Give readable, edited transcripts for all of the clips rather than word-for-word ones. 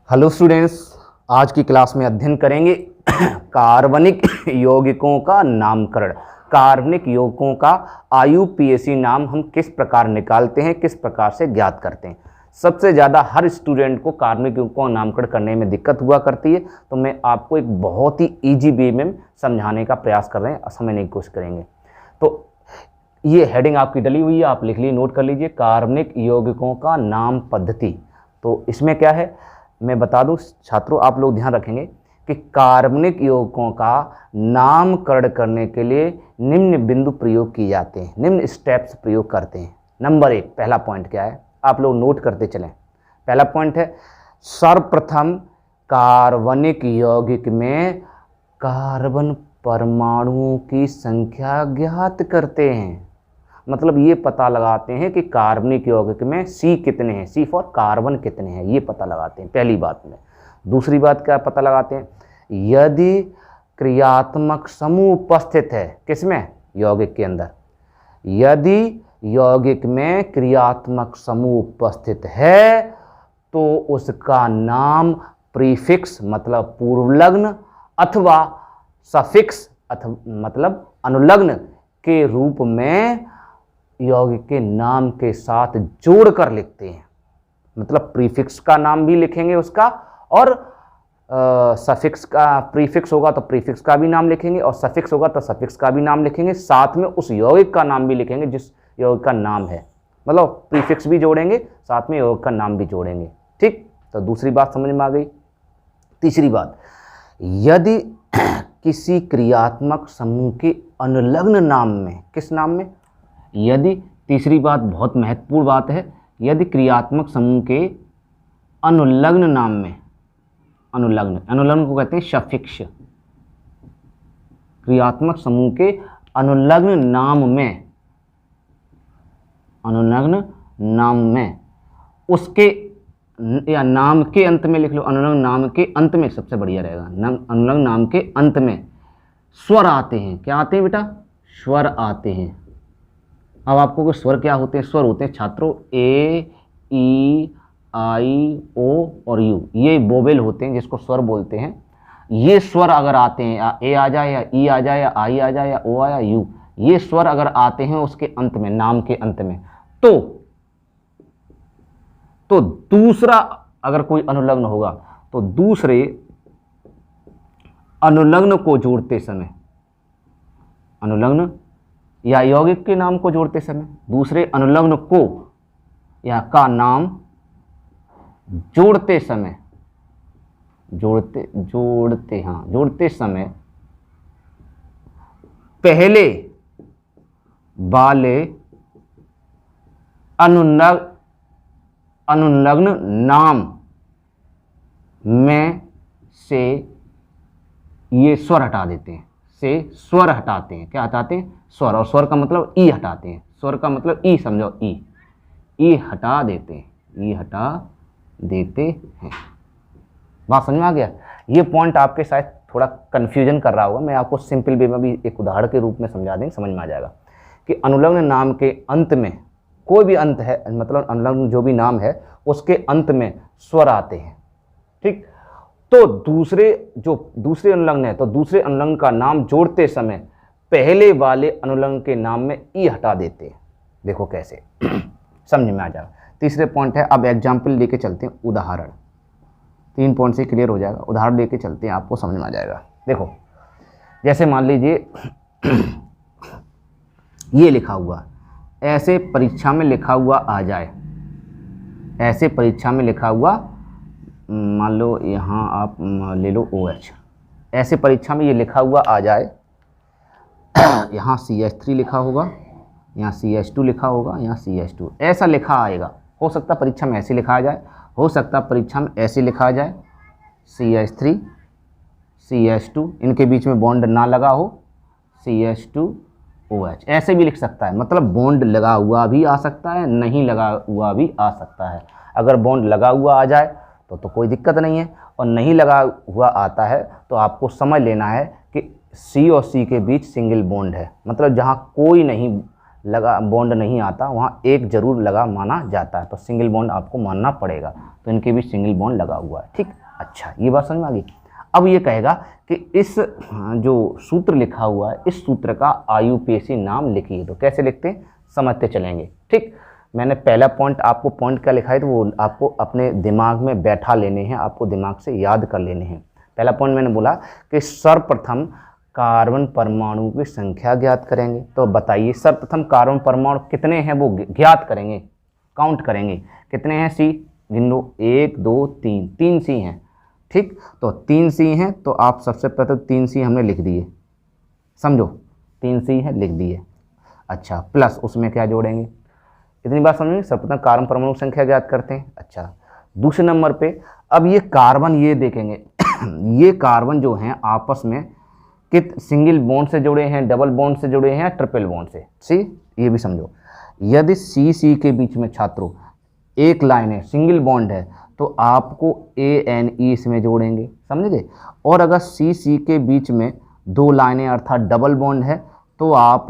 Hello students, आज की class में अध्ययन करेंगे कार्बनिक यौगिकों का नामकरण। कार्बनिक यौगिकों का IUPAC नाम हम किस प्रकार निकालते हैं, किस प्रकार से ज्ञात करते हैं। सबसे ज़्यादा हर स्टूडेंट को कार्बनिक यौगिकों का नामकरण करने में दिक्कत हुआ करती है, तो मैं आपको एक बहुत ही ईजी वे में समझाने का प्रयास कर रहे हैं, समझने की कोशिश करेंगे। तो ये हेडिंग आपकी डली हुई है, आप लिख लीजिए, नोट कर लीजिए, कार्बनिक यौगिकों का नाम पद्धति। तो इसमें क्या है मैं बता दूं छात्रों, आप लोग ध्यान रखेंगे कि कार्बनिक यौगिकों का नामकरण करने के लिए निम्न बिंदु प्रयोग किए जाते हैं, निम्न स्टेप्स प्रयोग करते हैं। नंबर 1, पहला पॉइंट क्या है, आप लोग नोट करते चलें। पहला पॉइंट है, सर्वप्रथम कार्बनिक यौगिक में कार्बन परमाणुओं की संख्या ज्ञात करते हैं। मतलब ये पता लगाते हैं कि कार्बनिक यौगिक में C कितने हैं, C फॉर कार्बन कितने हैं, ये पता लगाते हैं पहली बात में। दूसरी बात क्या पता लगाते हैं, यदि क्रियात्मक समूह उपस्थित है, किसमें, यौगिक के अंदर, यदि यौगिक में क्रियात्मक समूह उपस्थित है तो उसका नाम प्रीफिक्स मतलब पूर्वलग्न अथवा सफिक्स अथवा मतलब अनुलग्न के रूप में यौगिक के नाम के साथ जोड़कर लिखते हैं। मतलब प्रीफिक्स का नाम भी लिखेंगे उसका, और सफिक्स का, प्रीफिक्स होगा तो प्रीफिक्स का भी नाम लिखेंगे और सफिक्स होगा तो सफिक्स का भी नाम लिखेंगे, साथ में उस यौगिक का नाम भी लिखेंगे जिस यौगिक का नाम है। मतलब प्रीफिक्स भी जोड़ेंगे, साथ में यौगिक का नाम भी जोड़ेंगे। ठीक, तो दूसरी बात समझ में आ गई। तीसरी बात, यदि किसी क्रियात्मक समूह के अनुलग्न नाम में, किस नाम में, यदि, तीसरी बात बहुत महत्वपूर्ण बात है, यदि क्रियात्मक समूह के अनुलग्न नाम में, अनुलग्न को कहते हैं सफिक्स, क्रियात्मक समूह के अनुलग्न नाम में उसके या नाम के अंत में लिख लो, अनुलग्न नाम के अंत में सबसे बढ़िया रहेगा, अनुलग्न नाम के अंत में स्वर आते हैं। क्या आते हैं बेटा, स्वर आते हैं। अब आपको को स्वर क्या होते हैं, स्वर होते हैं छात्रों A, E, I, O और U, ये वोवेल होते हैं जिसको स्वर बोलते हैं। ये स्वर अगर आते हैं, या A आ जाए या E आ जाए या I आ जाए या O आ या U, ये स्वर अगर आते हैं उसके अंत में, नाम के अंत में, तो दूसरा अगर कोई अनुलग्न होगा तो दूसरे अनुलग्न को जोड़ते समय, अनुलग्न या यौगिक के नाम को जोड़ते समय दूसरे अनुलग्न को या का नाम जोड़ते समय, जोड़ते समय पहले वाले अनुलग्न नाम में से ये स्वर हटा देते हैं, से स्वर हटाते हैं। क्या हटाते हैं, स्वर, और स्वर का मतलब ई हटाते हैं, स्वर का मतलब ई समझो, ई हटा देते हैं, ई हटा देते हैं। बात समझ में आ गया। ये पॉइंट आपके शायद थोड़ा कन्फ्यूजन कर रहा होगा, मैं आपको सिंपल वे में भी एक उदाहरण के रूप में समझा देंगे, समझ में आ जाएगा कि अनुलग्न नाम के अंत में, कोई भी अंत है, मतलब अनुलग्न जो भी नाम है उसके अंत में स्वर आते हैं। ठीक, तो दूसरे अनुलग्न है तो दूसरे अनुलग्न का नाम जोड़ते समय पहले वाले अनुलग्न के नाम में ई हटा देते हैं। देखो कैसे समझ में आ जाएगा। तीसरे पॉइंट है, अब एग्जाम्पल लेके चलते हैं, उदाहरण। 3 पॉइंट से क्लियर हो जाएगा, उदाहरण लेके चलते हैं, आपको समझ में आ जाएगा। देखो, जैसे मान लीजिए ये लिखा हुआ, ऐसे परीक्षा में लिखा हुआ आ जाए, ऐसे परीक्षा में लिखा हुआ, मान लो यहाँ आप ले लो OH, ऐसे परीक्षा में ये लिखा हुआ आ जाए, यहाँ CH3 लिखा होगा, यहाँ CH2 लिखा होगा, यहाँ CH2, ऐसा लिखा आएगा। हो सकता परीक्षा में ऐसे लिखा आ जाए, हो सकता परीक्षा में ऐसे लिखा आ जाए, CH3 CH2, इनके बीच में बॉन्ड ना लगा हो, CH2 OH, ऐसे भी लिख सकता है। मतलब बॉन्ड लगा हुआ भी आ सकता है, नहीं लगा हुआ भी आ सकता है। अगर बॉन्ड लगा हुआ आ जाए तो कोई दिक्कत नहीं है, और नहीं लगा हुआ आता है तो आपको समझ लेना है कि C और C के बीच सिंगल बॉन्ड है। मतलब जहाँ कोई नहीं लगा बॉन्ड नहीं आता, वहाँ एक जरूर लगा माना जाता है, तो सिंगल बॉन्ड आपको मानना पड़ेगा। तो इनके भी सिंगल बॉन्ड लगा हुआ है। ठीक, अच्छा ये बात समझ में आ गई। अब ये कहेगा कि इस जो सूत्र लिखा हुआ है इस सूत्र का IUPAC नाम लिखिए। तो कैसे लिखते हैं समझते चलेंगे। ठीक, मैंने पहला पॉइंट आपको पॉइंट क्या लिखा है तो वो आपको अपने दिमाग में बैठा लेने हैं, आपको दिमाग से याद कर लेने हैं। पहला पॉइंट मैंने बोला कि सर्वप्रथम कार्बन परमाणु की संख्या ज्ञात करेंगे। तो बताइए सर्वप्रथम कार्बन परमाणु कितने हैं वो ज्ञात करेंगे, काउंट करेंगे। कितने हैं सी, गिन लो, 1 2 3, 3 सी हैं। ठीक, तो 3 सी हैं, तो आप सबसे पहले 3 सी हमने लिख दिए, समझो 3 सी है लिख दिए। अच्छा, प्लस उसमें क्या जोड़ेंगे, इतनी बात समझेंगे। सर्वप्रथम कार्बन परमाणु संख्या ज्ञात करते हैं। अच्छा, दूसरे नंबर पे अब ये कार्बन ये देखेंगे ये कार्बन जो हैं आपस में कित सिंगल बॉन्ड से जुड़े हैं, डबल बॉन्ड से जुड़े हैं, ट्रिपल बॉन्ड से। सी ये भी समझो, यदि सी के बीच में छात्रों एक लाइन है, सिंगल बॉन्ड है, तो आपको ANE इसमें जोड़ेंगे, समझ गए। और अगर सी के बीच में 2 लाइनें अर्थात डबल बॉन्ड है तो आप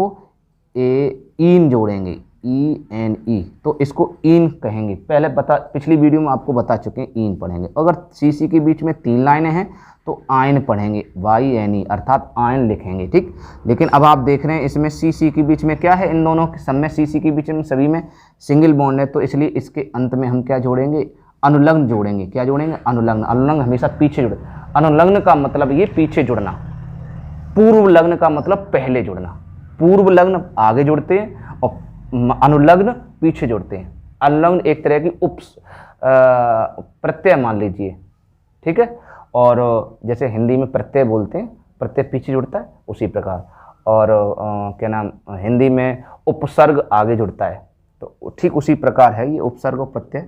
ईन जोड़ेंगे, ENE, तो इसको ईन कहेंगे। पहले पिछली वीडियो में आपको बता चुके हैं, ईन पढ़ेंगे। अगर सी के बीच में 3 लाइनें हैं तो आयन पढ़ेंगे, YNE अर्थात आयन लिखेंगे। ठीक, लेकिन अब आप देख रहे हैं इसमें सी के बीच में क्या है, इन दोनों के सब में सी के बीच में सभी में सिंगल बॉन्ड है, तो इसलिए इसके अंत में हम क्या जोड़ेंगे, अनुलग्न जोड़ेंगे। क्या जोड़ेंगे, अनुलग्न। अनुलग्न हमेशा पीछे जुड़े, अनुलग्न का मतलब ये पीछे जुड़ना, पूर्व लग्न का मतलब पहले जुड़ना। पूर्व लग्न आगे जुड़ते हैं और अनुलग्न पीछे जुड़ते हैं। अनुलग्न एक तरह की प्रत्यय मान लीजिए, ठीक है। और जैसे हिंदी में प्रत्यय बोलते हैं, प्रत्यय पीछे जुड़ता है, उसी प्रकार। और क्या नाम, हिंदी में उपसर्ग आगे जुड़ता है, तो ठीक उसी प्रकार है ये उपसर्ग और प्रत्यय।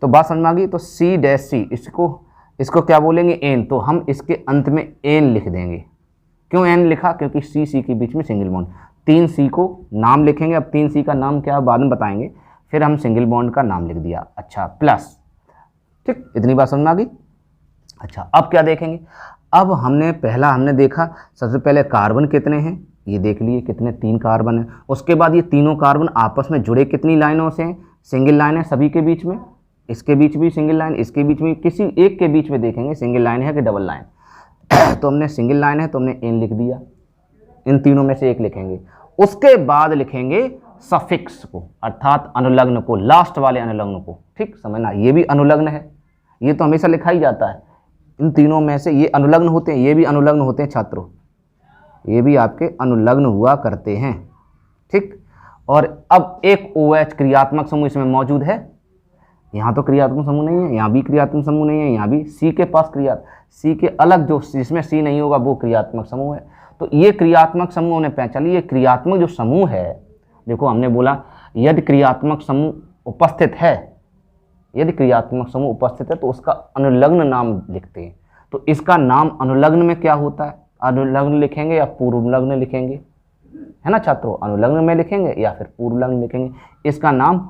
तो बात समझ में आ गई। तो C' इसको क्या बोलेंगे, एन, तो हम इसके अंत में एन लिख देंगे। क्यों एन लिखा, क्योंकि सी के बीच में सिंगल बॉन्ड। 3 सी को नाम लिखेंगे, अब 3 सी का नाम क्या बाद में बताएंगे, फिर हम सिंगल बॉन्ड का नाम लिख दिया। अच्छा, प्लस, ठीक, इतनी बात समझ में आ गई। अच्छा, अब क्या देखेंगे, अब हमने देखा सबसे पहले कार्बन कितने हैं, ये देख लिए कितने, 3 कार्बन है। उसके बाद ये तीनों कार्बन आपस में जुड़े कितनी लाइनों से हैं, सिंगल लाइन है सभी के बीच में, इसके बीच भी सिंगल लाइन, इसके बीच में, किसी एक के बीच में देखेंगे सिंगल लाइन है कि डबल लाइन। तो हमने सिंगल लाइन है तो हमने एन लिख दिया, इन तीनों में से एक लिखेंगे। उसके बाद लिखेंगे सफिक्स को, अर्थात अनुलग्न को, लास्ट वाले अनुलग्न को। ठीक, समझना, ये भी अनुलग्न है, ये तो हमेशा लिखा ही जाता है। इन तीनों में से ये अनुलग्न होते हैं, ये भी अनुलग्न होते हैं छात्रों, ये भी आपके अनुलग्न हुआ करते हैं। ठीक, और अब एक OH क्रियात्मक समूह इसमें मौजूद है। यहाँ तो क्रियात्मक समूह नहीं है, यहाँ भी क्रियात्मक समूह नहीं है, यहाँ भी सी के पास सी के अलग जो जिसमें सी नहीं होगा वो क्रियात्मक समूह है। तो ये क्रियात्मक समूह ने पहचान लिया। ये क्रियात्मक जो समूह है, देखो हमने बोला यदि क्रियात्मक समूह उपस्थित है, यदि क्रियात्मक समूह उपस्थित है तो उसका अनुलग्न नाम लिखते हैं। तो इसका नाम अनुलग्न में क्या होता है, अनुलग्न लिखेंगे या पूर्वलग्न लिखेंगे, है ना छात्रों, अनुलग्न में लिखेंगे या फिर पूर्वलग्न लिखेंगे। इसका नाम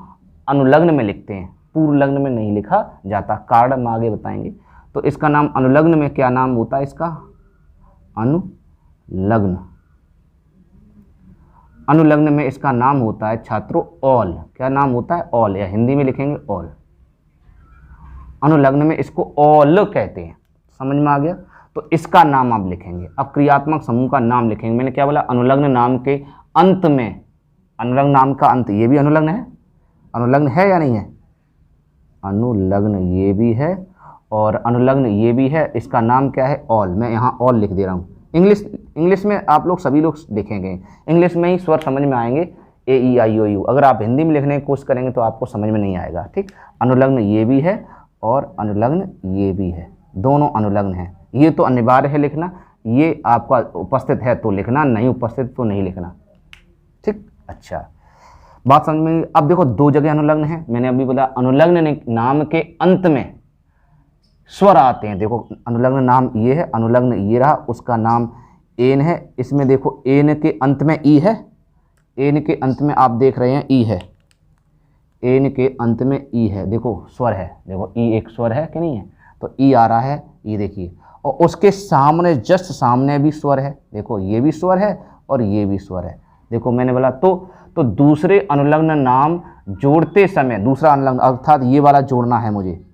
अनुलग्न में लिखते हैं, पूर्वलग्न में नहीं लिखा जाता, कारण हम आगे बताएंगे। तो इसका नाम अनुलग्न में क्या नाम होता है, इसका अनुलग्न। अनुलग्न में इसका नाम होता है छात्रों ऑल। क्या नाम होता है, ऑल, या हिंदी में लिखेंगे ऑल। अनुलग्न में इसको ऑल कहते हैं, समझ में आ गया। तो इसका नाम आप लिखेंगे। अब क्रियात्मक समूह का नाम लिखेंगे। मैंने क्या बोला, अनुलग्न नाम के अंत में, अनुलग्न नाम का अंत, ये भी अनुलग्न है, अनुलग्न है या नहीं है, अनुलग्न ये भी है और अनुलग्न ये भी है। इसका नाम क्या है, ऑल। मैं यहाँ ऑल लिख दे रहा हूँ। इंग्लिश में आप लोग सभी लोग लिखेंगे, इंग्लिश में ही स्वर समझ में आएंगे, AEIOU। अगर आप हिंदी में लिखने की कोशिश करेंगे तो आपको समझ में नहीं आएगा। ठीक, अनुलग्न ये भी है और अनुलग्न ये भी है, दोनों अनुलग्न हैं। ये तो अनिवार्य है लिखना, ये आपका उपस्थित है तो लिखना, नहीं उपस्थित तो नहीं लिखना। ठीक, अच्छा, बात समझ में। अब देखो 2 जगह अनुलग्न है, मैंने अभी बोला अनुलग्न नाम के अंत में स्वर आते हैं। देखो अनुलग्न नाम ये है, अनुलग्न ये रहा, उसका नाम एन है। इसमें देखो एन के अंत में ई है, एन के अंत में आप देख रहे हैं ई है, एन के अंत में ई है, देखो स्वर है, देखो ई एक स्वर है कि नहीं है, तो ई आ रहा है, ये देखिए। और उसके सामने जस्ट सामने भी स्वर है, देखो ये भी स्वर है और ये भी स्वर है। देखो मैंने बोला तो दूसरे अनुलग्न नाम जोड़ते समय, दूसरा अनुलग्न अर्थात ये वाला जोड़ना है मुझे,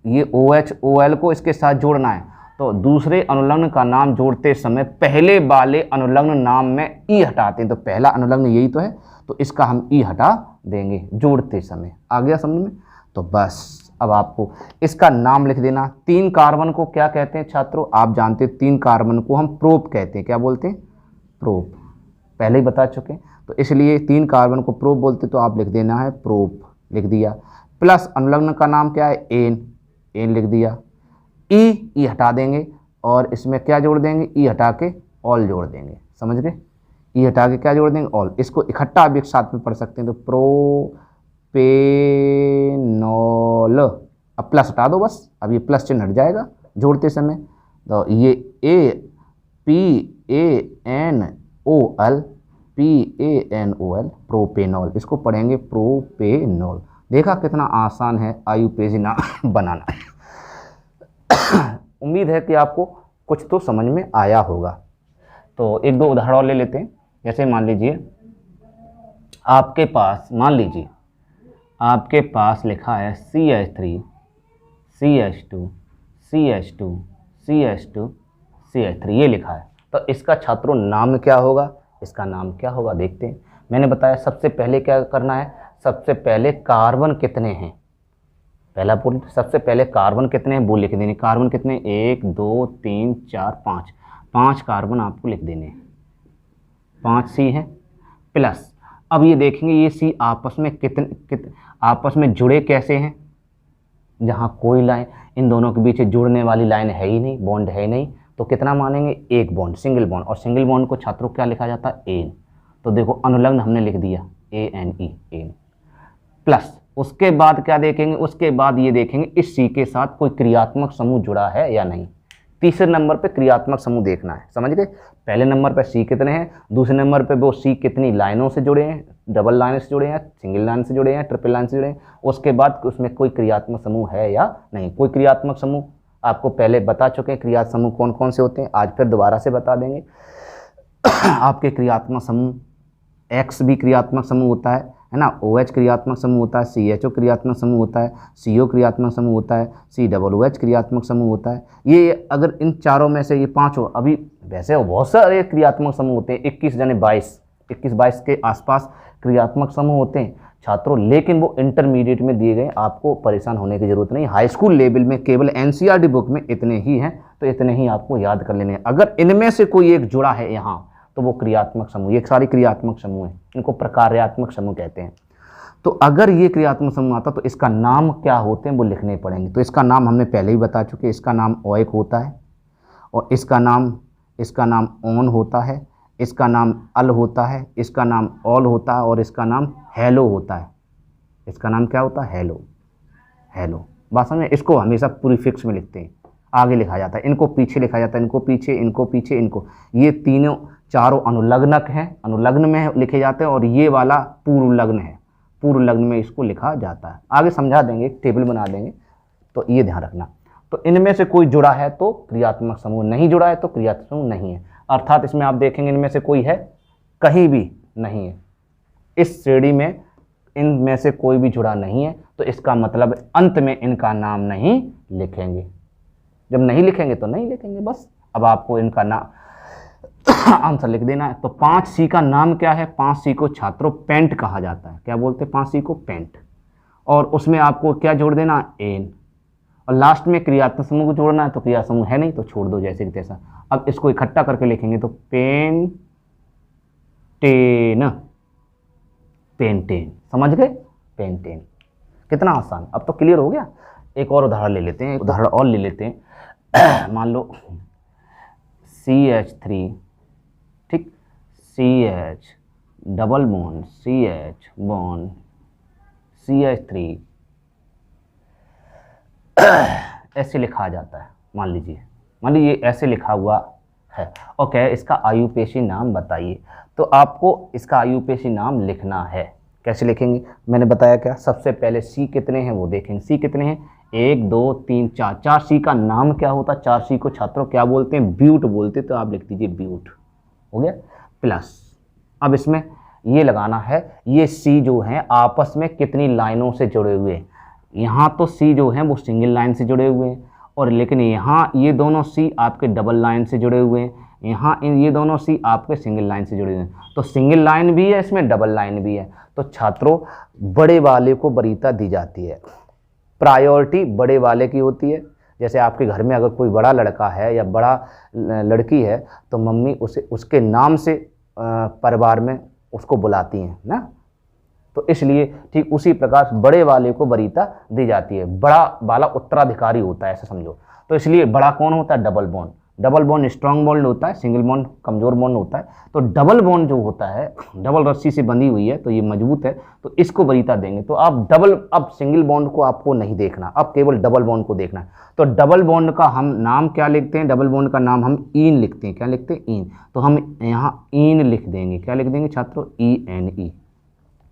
ये OH OL को इसके साथ जोड़ना है, तो दूसरे अनुलग्न का नाम जोड़ते समय पहले वाले अनुलग्न नाम में ई हटाते हैं। तो पहला अनुलग्न यही तो है, तो इसका हम ई हटा देंगे जोड़ते समय। आ गया समझ में? तो बस अब आपको इसका नाम लिख देना। 3 कार्बन को क्या कहते हैं छात्रों? आप जानते हैं 3 कार्बन को हम प्रोप कहते हैं। क्या बोलते हैं? प्रोप, पहले ही बता चुके हैं। तो इसलिए 3 कार्बन को प्रोप बोलते, तो आप लिख देना है प्रोप, लिख दिया। प्लस अनुलग्न का नाम क्या है? एन, एन लिख दिया। ई हटा देंगे और इसमें क्या जोड़ देंगे? ई हटा के ऑल जोड़ देंगे। समझ गए? ई हटा के क्या जोड़ देंगे? ऑल। इसको इकट्ठा आप एक साथ में पढ़ सकते हैं, तो प्रोपेनॉल। अब प्लस हटा दो बस, अब ये प्लस चिन्ह हट जाएगा जोड़ते समय। तो ये PANOL, PANOL, प्रोपेनॉल, इसको पढ़ेंगे प्रोपेनॉल। देखा कितना आसान है IUPAC नाम बनाना। उम्मीद है कि आपको कुछ तो समझ में आया होगा। तो एक दो उदाहरण और ले लेते हैं। जैसे मान लीजिए आपके पास, मान लीजिए आपके पास लिखा है CH3 CH2 CH2 CH2 CH3, ये लिखा है। तो इसका छात्रों नाम क्या होगा? इसका नाम क्या होगा देखते हैं। मैंने बताया सबसे पहले क्या करना है, सबसे पहले कार्बन कितने हैं, पहला पॉइंट, सबसे पहले कार्बन कितने हैं वो लिख देने। कार्बन कितने? 1 2 3 4 5, 5 कार्बन आपको लिख देने, 5 C हैं। प्लस अब ये देखेंगे ये C आपस में आपस में जुड़े कैसे हैं, जहाँ कोई लाइन, इन दोनों के बीच जुड़ने वाली लाइन है ही नहीं, बॉन्ड है ही नहीं, तो कितना मानेंगे? एक बॉन्ड, सिंगल बॉन्ड। और सिंगल बॉन्ड को छात्रों क्या लिखा जाता है? एन। तो देखो अनुलग्न हमने लिख दिया ANE, एन। प्लस उसके बाद क्या देखेंगे? उसके बाद ये देखेंगे इस C के साथ कोई क्रियात्मक समूह जुड़ा है या नहीं। तीसरे नंबर पे क्रियात्मक समूह देखना है। समझ गए? पहले नंबर पे C कितने हैं, दूसरे नंबर पे वो C कितनी लाइनों से जुड़े हैं, डबल लाइन से जुड़े हैं, सिंगल लाइन से जुड़े हैं, ट्रिपल लाइन से जुड़े हैं। उसके बाद उसमें कोई क्रियात्मक समूह है या नहीं। कोई क्रियात्मक समूह आपको पहले बता चुके हैं, क्रियात्मक समूह कौन कौन से होते हैं, आज फिर दोबारा से बता देंगे। आपके क्रियात्मक समूह, X भी क्रियात्मक समूह होता है ना, OH क्रियात्मक समूह होता है, CHO क्रियात्मक समूह होता है, CO क्रियात्मक समूह होता है, COOH क्रियात्मक समूह होता है। ये अगर इन चारों में से ये 5 हो, अभी वैसे बहुत सारे क्रियात्मक समूह होते हैं, 21 जने 22 के आसपास क्रियात्मक समूह होते हैं छात्रों, लेकिन वो इंटरमीडिएट में दिए गए, आपको परेशान होने की जरूरत नहीं। हाई स्कूल लेवल में केवल NCERT बुक में इतने ही हैं, तो इतने ही आपको याद कर लेने हैं। अगर इनमें से कोई एक जुड़ा है यहाँ, तो वो क्रियात्मक समूह, ये सारी क्रियात्मक समूह है, इनको प्रकार्यात्मक समूह कहते हैं। तो अगर ये क्रियात्मक समूह आता तो इसका नाम क्या होते हैं वो लिखने पड़ेंगे। तो इसका नाम हमने पहले ही बता चुके, इसका नाम ओएक होता है, और इसका नाम ओन होता है, इसका नाम अल होता है, इसका नाम ऑल होता है, और इसका नाम हेलो होता है। इसका नाम क्या होता है? हेलो। बात समझ में? इसको हमेशा प्रीफिक्स में लिखते हैं, आगे लिखा जाता है, इनको पीछे लिखा जाता है, इनको पीछे, इनको पीछे, इनको। ये तीनों चारों अनुलग्नक हैं, अनुलग्न में लिखे जाते हैं, और ये वाला पूर्व लग्न है, पूर्व लग्न में इसको लिखा जाता है। आगे समझा देंगे, एक टेबल बना देंगे, तो ये ध्यान रखना। तो इनमें से कोई जुड़ा है तो क्रियात्मक समूह, नहीं जुड़ा है तो क्रियात्मक समूह नहीं है। अर्थात इसमें आप देखेंगे इनमें से कोई है, कहीं भी नहीं है, इस श्रेणी में इनमें से कोई भी जुड़ा नहीं है, तो इसका मतलब अंत में इनका नाम नहीं लिखेंगे। जब नहीं लिखेंगे तो नहीं लिखेंगे, बस। अब आपको इनका नाम आंसर लिख देना है। तो 5C का नाम क्या है? 5C को छात्रों पेंट कहा जाता है। क्या बोलते हैं? 5C को पेंट। और उसमें आपको क्या जोड़ देना? एन। और लास्ट में क्रियात्मक समूह को जोड़ना है, तो क्रिया समूह है नहीं तो छोड़ दो जैसे कि तैसा। अब इसको इकट्ठा करके लिखेंगे तो पेंटेन। समझ गए? पेंटेन। कितना आसान, अब तो क्लियर हो गया। एक और उदाहरण ले लेते हैं, मान लो CH3, ठीक, CH double bond CH bond CH3 ऐसे लिखा जाता है। मान लीजिए ऐसे लिखा हुआ है। ओके, इसका IUPAC नाम बताइए। तो आपको इसका IUPAC नाम लिखना है। कैसे लिखेंगे? मैंने बताया क्या, सबसे पहले C कितने हैं वो देखेंगे। C कितने हैं? 1 2 3 4। 4C का नाम क्या होता है? 4C को छात्रों क्या बोलते हैं? ब्यूट बोलते हैं। तो आप लिख दीजिए ब्यूट। हो गया। प्लस अब इसमें ये लगाना है ये सी जो हैं आपस में कितनी लाइनों से जुड़े हुए हैं। यहाँ तो सी जो हैं वो सिंगल लाइन से जुड़े हुए हैं, और लेकिन यहाँ ये दोनों सी आपके डबल लाइन से जुड़े हुए हैं, यहाँ ये दोनों सी आपके सिंगल लाइन से जुड़े हुए हैं। तो सिंगल लाइन भी है इसमें, डबल लाइन भी है। तो छात्रों बड़े वाले को वरीयता दी जाती है, प्रायोरिटी बड़े वाले की होती है। जैसे आपके घर में अगर कोई बड़ा लड़का है या बड़ा लड़की है तो मम्मी उसे उसके नाम से परिवार में उसको बुलाती हैं ना। तो इसलिए ठीक उसी प्रकार बड़े वाले को वरीयता दी जाती है, बड़ा वाला उत्तराधिकारी होता है ऐसा समझो। तो इसलिए बड़ा कौन होता है? Double bond. Double bond strong bond होता है, सिंगल बॉन्ड कमजोर बॉन्ड होता है। तो डबल बॉन्ड जो होता है डबल रस्सी से बंधी हुई है तो ये मजबूत है, तो इसको वरीयता देंगे। तो आप अब सिंगल बॉन्ड को आपको नहीं देखना, अब केवल डबल बॉन्ड को देखना है। तो डबल बॉन्ड का हम नाम क्या लिखते हैं? डबल बॉन्ड का नाम हम ईन लिखते हैं। क्या लिखते हैं? ईन। तो हम यहाँ ईन लिख देंगे। क्या लिख देंगे छात्रों? ENE।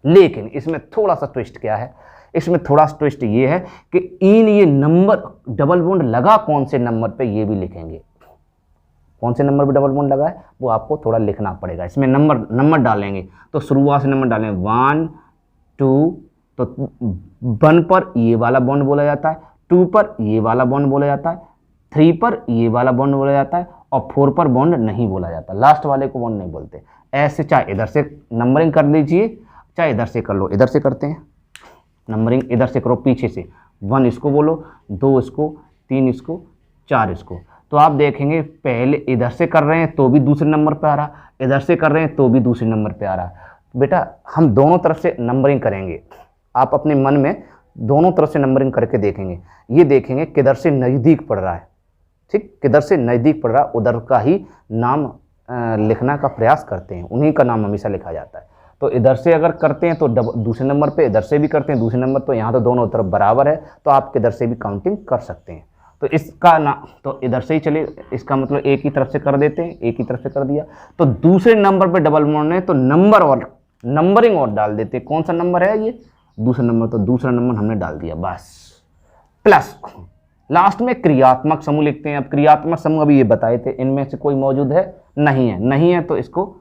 लेकिन इसमें थोड़ा सा ट्विस्ट क्या है? इसमें थोड़ा सा ट्विस्ट ये है कि इन ये नंबर डबल बॉन्ड लगा कौन से नंबर पे ये भी लिखेंगे। कौन से नंबर पे डबल बॉन्ड लगा है वो आपको थोड़ा लिखना पड़ेगा। इसमें नंबर डालेंगे तो शुरुआत से नंबर डालेंगे 1 2। तो 1 पर ये वाला बॉन्ड बोला जाता है, 2 पर ये वाला बॉन्ड बोला जाता है, 3 पर ये वाला बॉन्ड बोला जाता है, और 4 पर बॉन्ड नहीं बोला जाता, लास्ट वाले को बॉन्ड नहीं बोलते। ऐसे चाहे इधर से नंबरिंग कर दीजिए चाहे इधर से कर लो। इधर से करते हैं नंबरिंग, इधर से करो पीछे से। 1 इसको बोलो, 2 इसको, 3 इसको, 4 इसको। तो आप देखेंगे पहले इधर से कर रहे हैं तो भी दूसरे नंबर पे आ रहा, इधर से कर रहे हैं तो भी दूसरे नंबर पे आ रहा। बेटा हम दोनों तरफ से नंबरिंग करेंगे, आप अपने मन में दोनों तरफ से नंबरिंग करके देखेंगे। ये देखेंगे किधर से नज़दीक पड़ रहा है, ठीक, किधर से नज़दीक पड़ रहा है उधर का ही नाम लिखना का प्रयास करते हैं, उन्हीं का नाम हमेशा लिखा जाता है। तो इधर से अगर करते हैं तो दूसरे नंबर पे, इधर से भी करते हैं दूसरे नंबर, तो यहाँ तो दोनों तरफ बराबर है तो आप किधर से भी काउंटिंग कर सकते हैं। तो इसका ना तो इधर से ही चले, इसका मतलब एक ही तरफ से कर देते हैं, एक ही तरफ से कर दिया। तो दूसरे नंबर पे डबल बॉन्ड है तो नंबर और नंबरिंग और डाल देते हैं। कौन सा नंबर है ये? दूसरा नंबर। तो दूसरा नंबर हमने डाल दिया बस। प्लस लास्ट में क्रियात्मक समूह लिखते हैं। अब क्रियात्मक समूह अभी ये बताए थे, इनमें से कोई मौजूद है? नहीं है। नहीं है तो इसको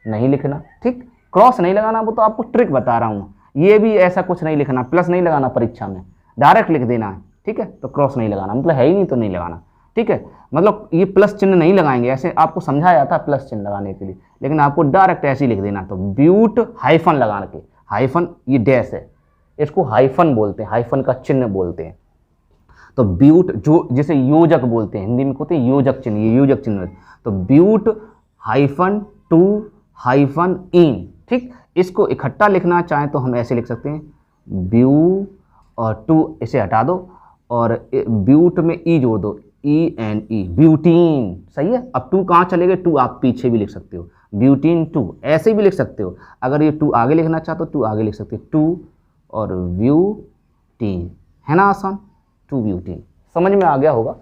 नहीं लिखना, ठीक, क्रॉस नहीं लगाना, वो तो आपको ट्रिक बता रहा हूँ। ये भी ऐसा कुछ नहीं लिखना, प्लस नहीं लगाना परीक्षा में, डायरेक्ट लिख देना है, ठीक है। तो क्रॉस नहीं लगाना, मतलब है ही नहीं तो नहीं लगाना, ठीक है। मतलब ये प्लस चिन्ह नहीं लगाएंगे, ऐसे आपको समझाया जाता है प्लस चिन्ह लगाने के लिए, लेकिन आपको डायरेक्ट ऐसे ही लिख देना। तो ब्यूट हाइफन लगा के, हाइफन ये डैश है, इसको हाइफन बोलते हैं, हाइफन का चिन्ह बोलते हैं। तो ब्यूट जो जिसे योजक बोलते हैं, हिंदी में कहते हैं योजक चिन्ह, ये योजक चिन्ह। तो ब्यूट हाइफन टू हाइफन इन, ठीक। इसको इकट्ठा लिखना चाहें तो हम ऐसे लिख सकते हैं, ब्यू और टू इसे हटा दो और ब्यूट में ई जोड़ दो, ENE, ब्यूटीन, सही है। अब टू कहाँ चले गए? टू आप पीछे भी लिख सकते हो, ब्यूटीन 2 ऐसे भी लिख सकते हो। अगर ये 2 आगे लिखना चाहते हो 2 आगे लिख सकते हो, 2 और ब्यूटीन, है ना आसान, 2 ब्यूटीन, समझ में आ गया होगा।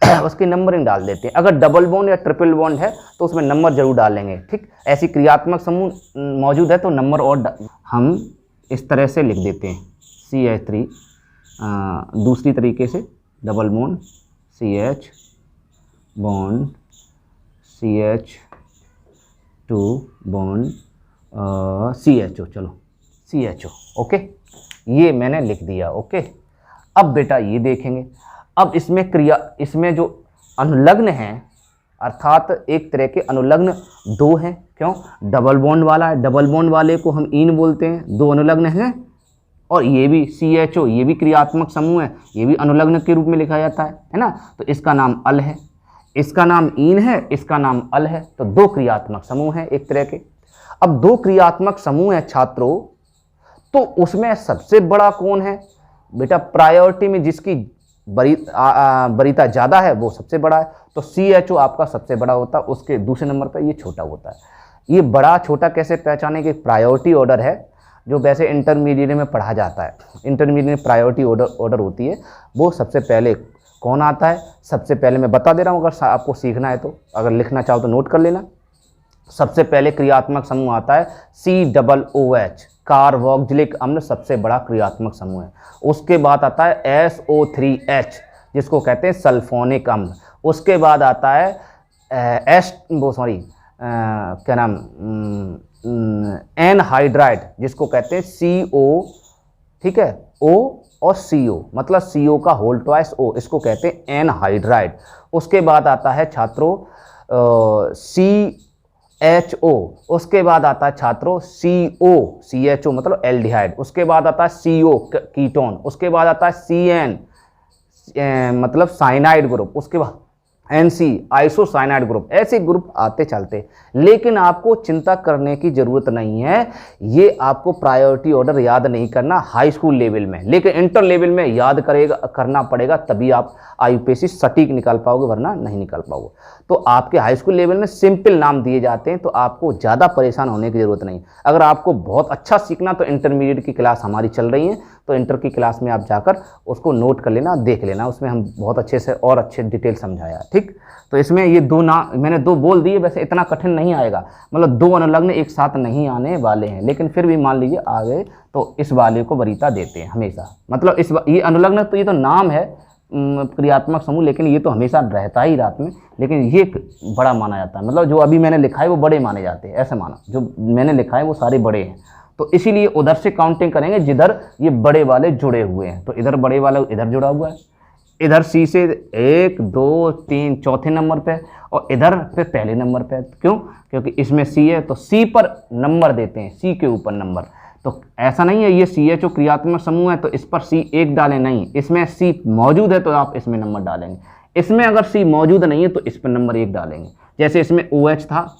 उसकी नंबरिंग डाल देते हैं। अगर डबल बॉन्ड या ट्रिपल बॉन्ड है तो उसमें नंबर जरूर डालेंगे, ठीक। ऐसी क्रियात्मक समूह मौजूद है तो नंबर और हम इस तरह से लिख देते हैं, CH3, दूसरी तरीके से double bond CH bond CH2 bond CHO, चलो CHO, ओके, ये मैंने लिख दिया, ओके। अब बेटा ये देखेंगे, अब इसमें जो अनुलग्न हैं, अर्थात एक तरह के अनुलग्न 2 हैं, क्यों? डबल बॉन्ड वाला है, डबल बॉन्ड वाले को हम इन बोलते हैं, 2 अनुलग्न हैं। और ये भी CHO, ये भी क्रियात्मक समूह है, ये भी अनुलग्न के रूप में लिखा जाता है ना। तो इसका नाम अल है, इसका नाम इन है, इसका नाम अल है। तो 2 क्रियात्मक समूह हैं एक तरह के। अब 2 क्रियात्मक समूह हैं छात्रों, तो उसमें सबसे बड़ा कौन है? बेटा प्रायोरिटी में जिसकी वरीयता ज़्यादा है वो सबसे बड़ा है। तो CHO आपका सबसे बड़ा होता है, उसके दूसरे नंबर पर ये छोटा होता है। ये बड़ा छोटा कैसे पहचाने के? प्रायोरिटी ऑर्डर है जो वैसे इंटरमीडिएट में पढ़ा जाता है। इंटरमीडिएट में प्रायोरिटी ऑर्डर होती है, वो सबसे पहले कौन आता है? सबसे पहले मैं बता दे रहा हूँ, अगर आपको सीखना है तो, अगर लिखना चाहो तो नोट कर लेना। सबसे पहले क्रियात्मक समूह आता है COOH, कार्बोक्जिलिक अम्ल, सबसे बड़ा क्रियात्मक समूह है। उसके बाद आता है SO3H, जिसको कहते हैं सल्फोनिक अम्ल। उसके बाद आता है क्या नाम, एनहाइड्राइड जिसको कहते हैं CO, ठीक है, O और CO, मतलब CO का होल ट्वाइस O, इसको कहते हैं एनहाइड्राइड। उसके बाद आता है छात्रों CHO, उसके बाद आता है छात्रों CHO मतलब एल्डिहाइड, उसके बाद आता है CO कीटोन, उसके बाद आता है CN मतलब साइनाइड ग्रुप, उसके बाद NC आइसोसाइनाइड ग्रुप। ऐसे ग्रुप आते चलते, लेकिन आपको चिंता करने की जरूरत नहीं है। ये आपको प्रायोरिटी ऑर्डर याद नहीं करना हाई स्कूल लेवल में, लेकिन इंटर लेवल में याद करना पड़ेगा, तभी आप IUPAC सटीक निकाल पाओगे, वरना नहीं निकाल पाओगे। तो आपके हाई स्कूल लेवल में सिंपल नाम दिए जाते हैं, तो आपको ज़्यादा परेशान होने की जरूरत नहीं। अगर आपको बहुत अच्छा सीखना तो इंटरमीडिएट की क्लास हमारी चल रही है, तो इंटर की क्लास में आप जाकर उसको नोट कर लेना, देख लेना, उसमें हम बहुत अच्छे से और अच्छे डिटेल समझाया। ठीक, तो इसमें ये दो नाम मैंने दो बोल दिए, वैसे इतना कठिन नहीं आएगा, मतलब दो अनुलग्न एक साथ नहीं आने वाले हैं, लेकिन फिर भी मान लीजिए आ गए तो इस वाले को वरीयता देते हैं हमेशा। मतलब ये अनुलग्न तो ये तो नाम है क्रियात्मक समूह, लेकिन ये तो हमेशा रहता ही रात में, लेकिन ये बड़ा माना जाता है। मतलब जो अभी मैंने लिखा है वो बड़े माने जाते हैं, ऐसे माना, जो मैंने लिखा है वो सारे बड़े हैं। तो इसीलिए उधर से काउंटिंग करेंगे जिधर ये बड़े वाले जुड़े हुए हैं। तो इधर बड़े वाला इधर जुड़ा हुआ है, इधर C से 1 2 3 चौथे नंबर पे, और इधर पे पहले नंबर पे। क्यों? क्योंकि इसमें C है तो C पर नंबर देते हैं, C के ऊपर नंबर। तो ऐसा नहीं है ये CHO क्रियात्मक समूह है तो इस पर C 1 डालें, नहीं, इसमें C मौजूद है तो आप इसमें नंबर डालेंगे। इसमें अगर C मौजूद नहीं है तो इस पर नंबर 1 डालेंगे। जैसे इसमें OH था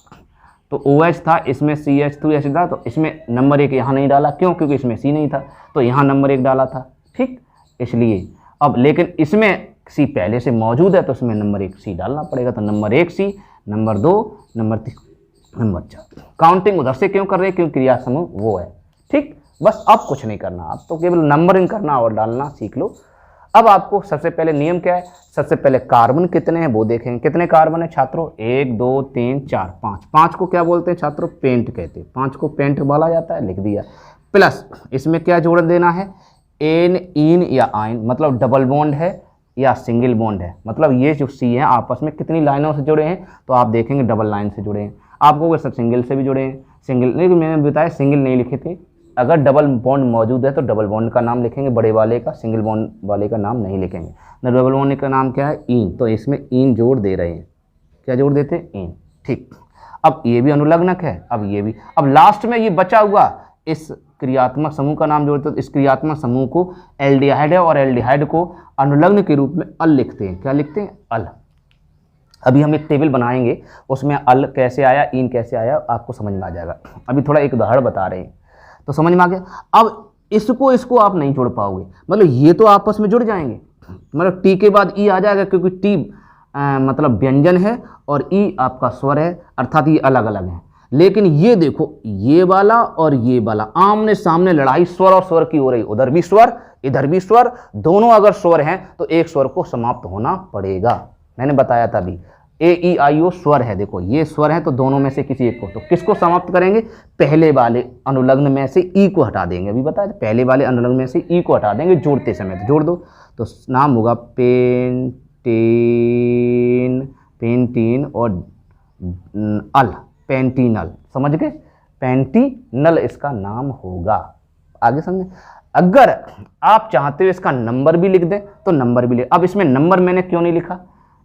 तो OH था, इसमें CH2H था, तो इसमें नंबर 1 यहाँ नहीं डाला। क्यों? क्योंकि इसमें C नहीं था, तो यहाँ नंबर 1 डाला था। ठीक, इसलिए अब लेकिन इसमें C पहले से मौजूद है तो इसमें नंबर 1 C डालना पड़ेगा। तो number 1 C, number 2, number 3, number 4। Counting उधर से क्यों कर रहे हैं? क्योंकि क्रिया समूह वो है। ठीक, बस अब कुछ नहीं करना, आप तो केवल नंबरिंग करना और डालना सीख लो। अब आपको सबसे पहले नियम क्या है? सबसे पहले कार्बन कितने हैं वो देखेंगे। कितने कार्बन है छात्रों? 1 2 3 4 5। 5 को क्या बोलते हैं छात्रों? पेंट कहते हैं। 5 को पेंट बोला जाता है, लिख दिया। प्लस इसमें क्या जोड़ देना है? एन, इन या आइन, मतलब डबल बॉन्ड है या सिंगल बॉन्ड है। मतलब ये जो C है आपस में कितनी लाइनों से जुड़े हैं? तो आप देखेंगे डबल लाइन से जुड़े हैं। आपको सब सिंगल से भी जुड़े हैं, सिंगल, लेकिन मैंने बताया सिंगल नहीं लिखे थे। अगर डबल बॉन्ड मौजूद है तो डबल बॉन्ड का नाम लिखेंगे बड़े वाले का, सिंगल बॉन्ड वाले का नाम नहीं लिखेंगे। डबल बॉन्ड का नाम क्या है? इन, तो इसमें इन जोड़ दे रहे हैं। क्या जोड़ देते हैं? इन। ठीक, अब ये भी अनुलग्नक है, अब ये भी। अब लास्ट में ये बचा हुआ इस क्रियात्मक समूह का नाम जोड़ते हैं। इस क्रियात्मक समूह को एल्डिहाइड है और एल्डिहाइड को अनुलग्न के रूप में अल लिखते हैं। क्या लिखते हैं? अल। अभी हम एक टेबल बनाएंगे, उसमें अल कैसे आया, इन कैसे आया, आपको समझ में आ जाएगा। अभी थोड़ा एक उदाहरण बता रहे हैं तो समझ में आ गया। अब इसको आप नहीं जोड़ पाओगे, मतलब ये तो आपस में जुड़ जाएंगे, मतलब टी के बाद ई आ जाएगा, क्योंकि टी मतलब व्यंजन है और ई आपका स्वर है, अर्थात ये अलग अलग है। लेकिन ये देखो, ये वाला और ये वाला आमने सामने लड़ाई स्वर और स्वर की हो रही, उधर भी स्वर इधर भी स्वर, दोनों अगर स्वर हैं तो एक स्वर को समाप्त होना पड़ेगा। मैंने बताया था अभी, AEIO स्वर है, देखो ये स्वर है तो दोनों में से किसी एक को, तो किसको समाप्त करेंगे? पहले वाले अनुलग्न में से ई को हटा देंगे। अभी बताया, पहले वाले अनुलग्न में से ई को हटा देंगे जोड़ते समय, तो जोड़ दो, तो नाम होगा पेंटीन और अल, पेंटीनल। समझ गए? पेंटीनल इसका नाम होगा। आगे समझे? अगर आप चाहते हो इसका नंबर भी लिख दें तो नंबर भी लिख। अब इसमें नंबर मैंने क्यों नहीं लिखा?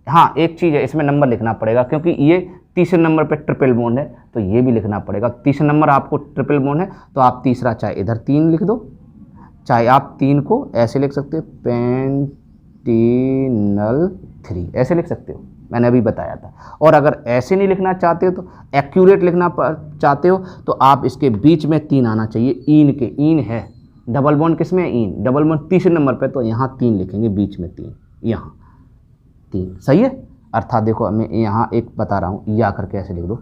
हाँ, एक चीज़ है, इसमें नंबर लिखना पड़ेगा क्योंकि ये तीसरे नंबर पे ट्रिपल बॉन्ड है, तो ये भी लिखना पड़ेगा। तीसरा नंबर आपको ट्रिपल बॉन्ड है तो आप तीसरा चाहे इधर 3 लिख दो, चाहे आप 3 को ऐसे लिख सकते हो, पेंटीनल 3 ऐसे लिख सकते हो, मैंने अभी बताया था। और अगर ऐसे नहीं लिखना चाहते हो तो एक्यूरेट लिखना चाहते हो तो आप इसके बीच में 3 आना चाहिए। इन के, इन है, डबल बॉन्ड किस में? इन, डबल बॉन्ड तीसरे नंबर पे, तो यहाँ 3 लिखेंगे, बीच में 3, यहाँ 3। सही है? अर्थात देखो मैं यहाँ एक बता रहा हूँ, या करके ऐसे लिख दो,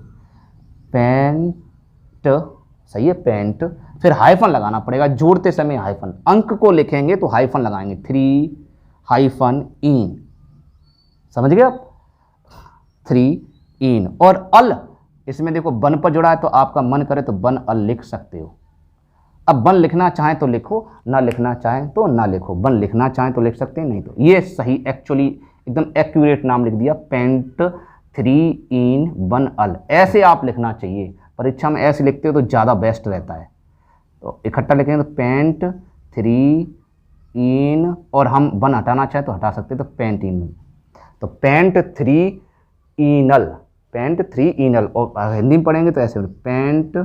पेंट। सही है? पेंट। फिर हाइफन लगाना पड़ेगा जोड़ते समय, हाइफन। अंक को लिखेंगे तो हाइफन लगाएंगे, 3 हाइफन इन। समझ गए आप? 3 इन। और अल, इसमें देखो बन पर जुड़ा है तो आपका मन करे तो बन अल लिख सकते हो। अब बन लिखना चाहें तो लिखो, ना लिखना चाहें तो ना लिखो। बन लिखना चाहें तो लिख सकते हैं, नहीं तो ये सही, एक्चुअली एकदम एक्यूरेट नाम लिख दिया, पेंट 3 इन बन अल, ऐसे आप लिखना चाहिए। परीक्षा में ऐसे लिखते हो तो ज़्यादा बेस्ट रहता है। तो इकट्ठा लिखेंगे तो पेंट 3 और हम 1 हटाना चाहे तो हटा सकते हैं, तो पेंटिनल। तो पेंट 3 पेंट 3 और हिंदी में पढ़ेंगे तो ऐसे पेंट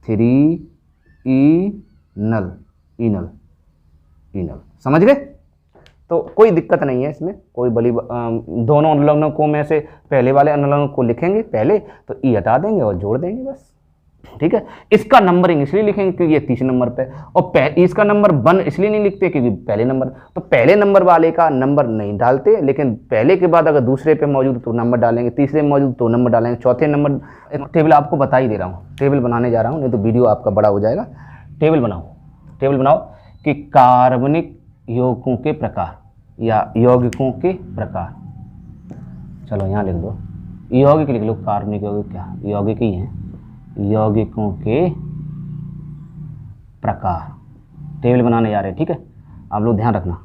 3 इनल। समझ गए? तो कोई दिक्कत नहीं है इसमें, कोई बड़ी दोनों अनुलग्नों को में से पहले वाले अनुलग्न को लिखेंगे पहले, तो ई हटा देंगे और जोड़ देंगे बस। ठीक है, इसका नंबरिंग इसलिए लिखेंगे क्योंकि ये 30 नंबर पे, और इसका नंबर 1 इसलिए नहीं लिखते क्योंकि पहले नंबर, तो पहले नंबर वाले का नंबर नहीं डालते, लेकिन पहले के बाद अगर दूसरे पे मौजूद तो नंबर डालेंगे, तीसरे में मौजूद तो नंबर डालेंगे, चौथे नंबर। एक टेबल आपको बता ही दे रहा हूँ, टेबल बनाने जा रहा हूँ, नहीं तो वीडियो आपका बड़ा हो जाएगा। टेबल बनाओ कि कार्बनिक यौगिकों के प्रकार या यौगिकों के प्रकार। चलो यहाँ लिख दो, यौगिक लिख लो, कार्बनिक यौगिक क्या यौगिक ही हैं, यौगिकों के प्रकार। टेबल बनाने जा रहे हैं, ठीक है, आप लोग ध्यान रखना।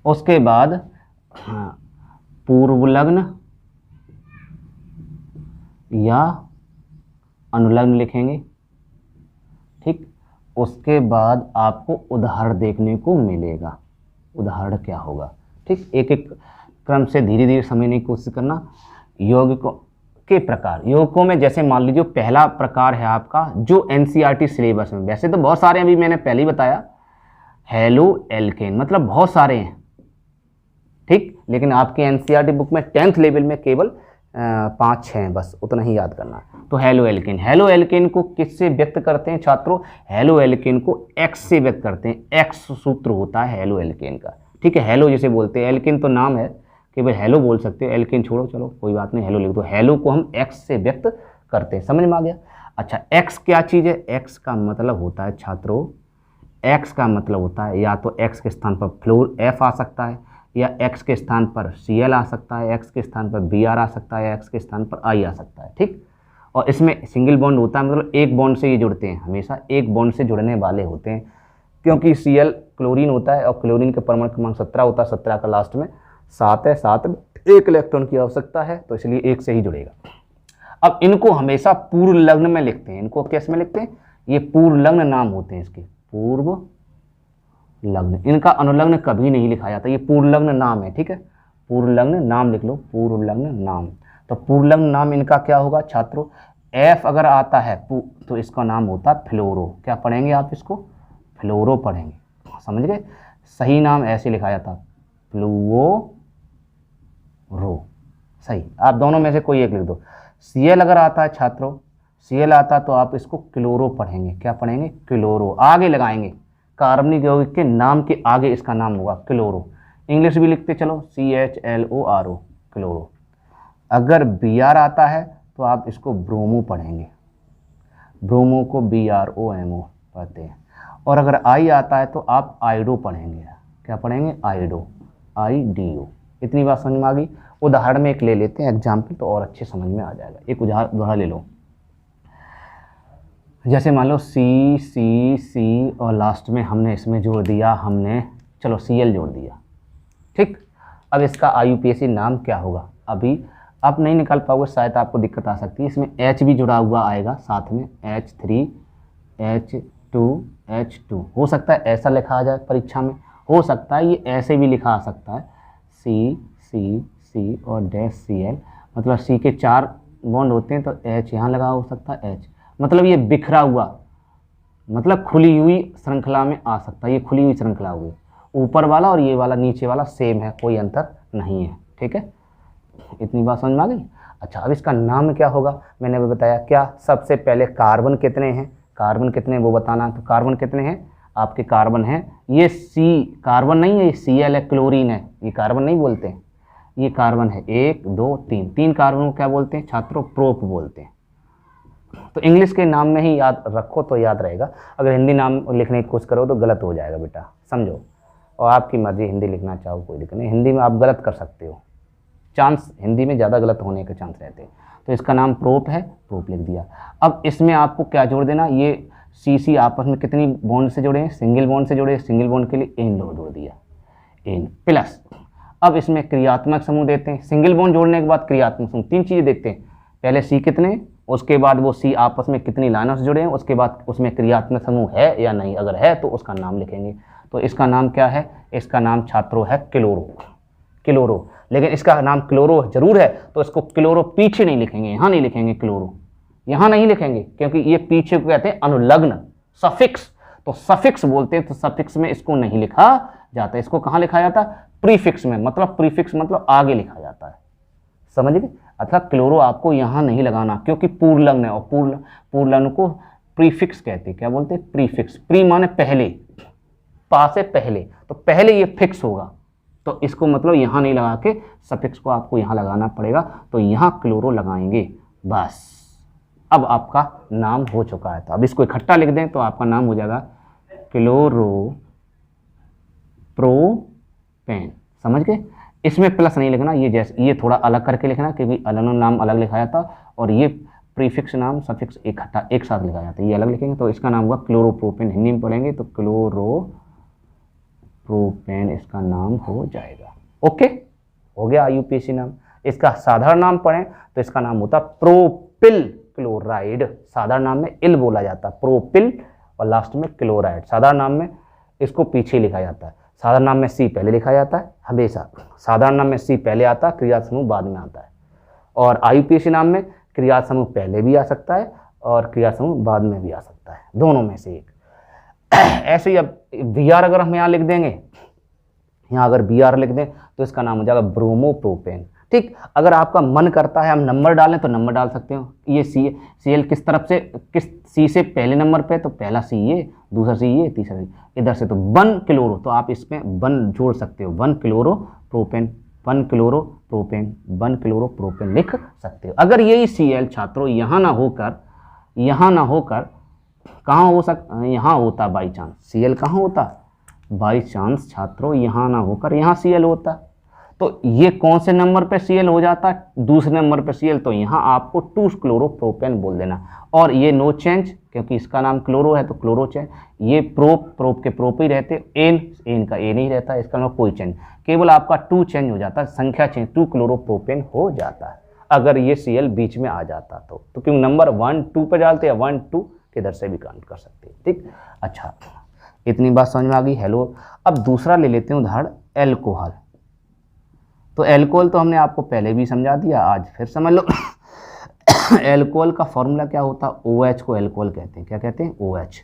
उसके बाद पूर्वलग्न या अनुलग्न लिखेंगे, ठीक। उसके बाद आपको उदाहरण देखने को मिलेगा, उदाहरण क्या होगा, ठीक। एक एक क्रम से धीरे धीरे समझने की कोशिश करना। यौगिकों के प्रकार, यौगिकों में जैसे मान लीजिए पहला प्रकार है आपका जो एनसीईआरटी सिलेबस में, वैसे तो बहुत सारे हैं, अभी मैंने पहले ही बताया, हेलो एल्केन, मतलब बहुत सारे हैं, ठीक, लेकिन आपके एनसीईआरटी बुक में 10th लेवल में केवल 5-6 हैं, बस उतना ही याद करना। तो हेलो एल्केन को किससे व्यक्त करते हैं छात्रों? हेलो एल्केन को एक्स से व्यक्त करते हैं, एक्स सूत्र होता है हेलो एल्केन का, ठीक है। हेलो जिसे बोलते हैं, एल्केन तो नाम है, केवल हेलो बोल सकते हो, एल्केन छोड़ो, चलो कोई बात नहीं, हेलो लिख दो। हेलो को हम एक्स से व्यक्त करते हैं, समझ में आ गया? अच्छा, एक्स क्या चीज़ है? एक्स का मतलब होता है छात्रों, एक्स का मतलब होता है या तो एक्स के स्थान पर फ्लोर एफ आ सकता है, या एक्स के स्थान पर Cl आ सकता है, एक्स के स्थान पर Br आ सकता है, एक्स के स्थान पर I आ सकता है, ठीक। और इसमें सिंगल बॉन्ड होता है, मतलब एक बॉन्ड से ये जुड़ते हैं, हमेशा एक बॉन्ड से जुड़ने वाले होते हैं, क्योंकि Cl क्लोरीन होता है और क्लोरीन का परमाणु क्रमांक 17 होता है, 17 का लास्ट में 7 है, 7 में 1 इलेक्ट्रॉन की आवश्यकता है, तो इसलिए 1 से ही जुड़ेगा। अब इनको हमेशा पूर्व लग्न में लिखते हैं, इनको किस में लिखते हैं? ये पूर्व लग्न नाम होते हैं इसके, पूर्व लग्न। इनका अनुलग्न कभी नहीं लिखा जाता, ये पूर्व लग्न नाम है, ठीक है। पूर्व लग्न नाम लिख लो, पूर्व लग्न नाम। तो पूर्व लग्न नाम इनका क्या होगा छात्रों? एफ अगर आता है तो इसका नाम होता है फ्लोरो। क्या पढ़ेंगे आप इसको? फ्लोरो पढ़ेंगे, समझ गए? सही नाम ऐसे लिखा जाता, फ्लूओरो, सही। आप दोनों में से कोई एक लिख दो। Cl अगर आता है छात्रों, Cl आता तो आप इसको क्लोरो पढ़ेंगे। क्या पढ़ेंगे? क्लोरो, आगे लगाएंगे, कार्बनिक यौगिक के नाम के आगे इसका नाम होगा क्लोरो। इंग्लिश भी लिखते चलो, CHLORO, क्लोरो। अगर Br आता है तो आप इसको ब्रोमो पढ़ेंगे, ब्रोमो को BROMO पढ़ते हैं। और अगर I आता है तो आप आइडो पढ़ेंगे। क्या पढ़ेंगे? आइडो, IDO। इतनी बात समझ में आ गई? उदाहरण में एक ले लेते हैं एग्जाम्पल, तो और अच्छे समझ में आ जाएगा। एक उदाहरण ले लो, जैसे मान लो C और लास्ट में हमने इसमें जोड़ दिया, हमने चलो Cl जोड़ दिया, ठीक। अब इसका IUPAC नाम क्या होगा? अभी आप नहीं निकाल पाओगे, शायद आपको दिक्कत आ सकती है। इसमें H भी जुड़ा हुआ आएगा साथ में, H3H2H2। हो सकता है ऐसा लिखा आ जाए परीक्षा में, हो सकता है ये ऐसे भी लिखा आ सकता है, C और डैश Cl, मतलब C के 4 बॉन्ड होते हैं तो H यहाँ लगा हो सकता है, H मतलब ये बिखरा हुआ, मतलब खुली हुई श्रृंखला में आ सकता है, ये खुली हुई श्रृंखला हुई, ऊपर वाला और ये वाला नीचे वाला सेम है, कोई अंतर नहीं है, ठीक है। इतनी बात समझ में आ गई? अच्छा, अब इसका नाम क्या होगा? मैंने अभी बताया। क्या? सबसे पहले कार्बन कितने हैं, कार्बन कितने वो बताना। तो कार्बन कितने हैं आपके? कार्बन हैं, ये C कार्बन नहीं है, ये Cl है, क्लोरीन है, ये कार्बन नहीं बोलते हैं, ये कार्बन है 1 2 3, 3 कार्बन को क्या बोलते हैं छात्रों? प्रोप बोलते हैं। तो इंग्लिश के नाम में ही याद रखो तो याद रहेगा, अगर हिंदी नाम लिखने की कोशिश करो तो गलत हो जाएगा बेटा, समझो। और आपकी मर्जी, हिंदी लिखना चाहो कोई दिक्कत नहीं, हिंदी में आप गलत कर सकते हो, चांस हिंदी में ज़्यादा गलत होने के चांस रहते हैं। तो इसका नाम प्रोप है, प्रोप लिख दिया। अब इसमें आपको क्या जोड़ देना? ये C आपस में कितनी बॉन्ड से जुड़े हैं? सिंगल बॉन्ड से जुड़े, सिंगल बॉन्ड के लिए एन जोड़ दिया, एन प्लस। अब इसमें क्रियात्मक समूह देते हैं, सिंगल बॉन्ड जोड़ने के बाद क्रियात्मक समूह, 3 चीज़ें देखते हैं। पहले C कितने, उसके बाद वो सी आपस में कितनी लाइनों से जुड़े हैं, उसके बाद उसमें क्रियात्मक समूह है या नहीं, अगर है तो उसका नाम लिखेंगे। तो इसका नाम क्या है, इसका नाम छात्रों है क्लोरो। क्लोरो, लेकिन इसका नाम क्लोरो जरूर है, तो इसको क्लोरो पीछे नहीं लिखेंगे, यहाँ नहीं लिखेंगे क्लोरो, यहाँ नहीं लिखेंगे, क्योंकि ये पीछे को कहते हैं अनुलग्न, सफिक्स। तो सफिक्स बोलते हैं, तो सफिक्स में इसको नहीं लिखा जाता, इसको कहाँ लिखा जाता है, प्रीफिक्स में। मतलब प्रीफिक्स मतलब आगे लिखा जाता है, समझ गए। अर्थात क्लोरो आपको यहाँ नहीं लगाना, क्योंकि पूर्वलग्न है, और पूर्वलग्न को प्रीफिक्स कहते हैं। क्या बोलते हैं, प्रीफिक्स। प्री माने पहले, पा से पहले, तो पहले ये फिक्स होगा, तो इसको मतलब यहाँ नहीं लगा के सफिक्स को आपको यहाँ लगाना पड़ेगा। तो यहाँ क्लोरो लगाएंगे, बस अब आपका नाम हो चुका है। तो अब इसको इकट्ठा लिख दें तो आपका नाम हो जाएगा क्लोरो प्रोपेन। समझ गए। इसमें प्लस नहीं लिखना, ये जैसे ये थोड़ा अलग करके लिखना, क्योंकि अलग नाम अलग लिखा जाता और ये प्रीफिक्स नाम सफिक्स इकट्ठा एक साथ लिखा जाता है, ये अलग लिखेंगे। तो इसका नाम होगा क्लोरोप्रोपेन, हिंदी में पढ़ेंगे तो क्लोरोप्रोपेन इसका नाम हो जाएगा। ओके, हो गया IUPAC नाम। इसका साधारण नाम पढ़ें तो इसका नाम होता प्रोपिल क्लोराइड। साधारण नाम में इल बोला जाता है, प्रोपिल और लास्ट में क्लोराइड। साधारण नाम में इसको पीछे लिखा जाता है, साधारण नाम में सी पहले लिखा जाता है हमेशा। साधारण नाम में सी पहले आता है, क्रिया समूह बाद में आता है। और IUPAC नाम में क्रिया समूह पहले भी आ सकता है और क्रिया समूह बाद में भी आ सकता है, दोनों में से एक। ऐसे ही अब BR अगर हम यहाँ लिख देंगे, यहाँ अगर BR लिख दें तो इसका नाम हो जाएगा ब्रोमोप्रोपेन। ठीक, अगर आपका मन करता है हम नंबर डालें तो नंबर डाल सकते हो। ये CL किस तरफ से, किस C से पहले नंबर पे, तो पहला C ये, दूसरा C ये, तीसरा C इधर से, तो 1 क्लोरो, तो आप इसमें 1 जोड़ सकते हो, 1 chloro propane, 1 chloro propane, 1 chloro propane लिख सकते हो। अगर यही CL छात्रों यहाँ ना होकर कहाँ हो सकता, यहाँ होता बाई चांस, CL कहाँ होता, बाई चांस छात्रों यहाँ ना होकर यहाँ CL होता, तो ये कौन से नंबर पे CL हो जाता है, दूसरे नंबर पे CL, तो यहाँ आपको 2 क्लोरोप्रोपेन बोल देना। और ये नो चेंज, क्योंकि इसका नाम क्लोरो है तो क्लोरो चेंज। ये प्रोप के प्रोप ही रहते, एन का ए नहीं रहता, इसका नाम कोई चेंज, केवल आपका 2 चेंज हो जाता है, संख्या चेंज, 2 क्लोरोप्रोपेन हो जाता है अगर ये CL बीच में आ जाता तो क्योंकि नंबर 1 2 पे डालते हैं, 1 2 किधर से भी काउंट कर सकते हैं। ठीक, अच्छा इतनी बात समझ में आ गई। हेलो, अब दूसरा ले लेते हैं उदाहरण, एल्कोहल। तो एल्कोहल तो हमने आपको पहले भी समझा दिया, आज फिर समझ लो। एल्कोहल का फॉर्मूला क्या होता है, OH को एल्कोहल कहते हैं। क्या कहते हैं, OH।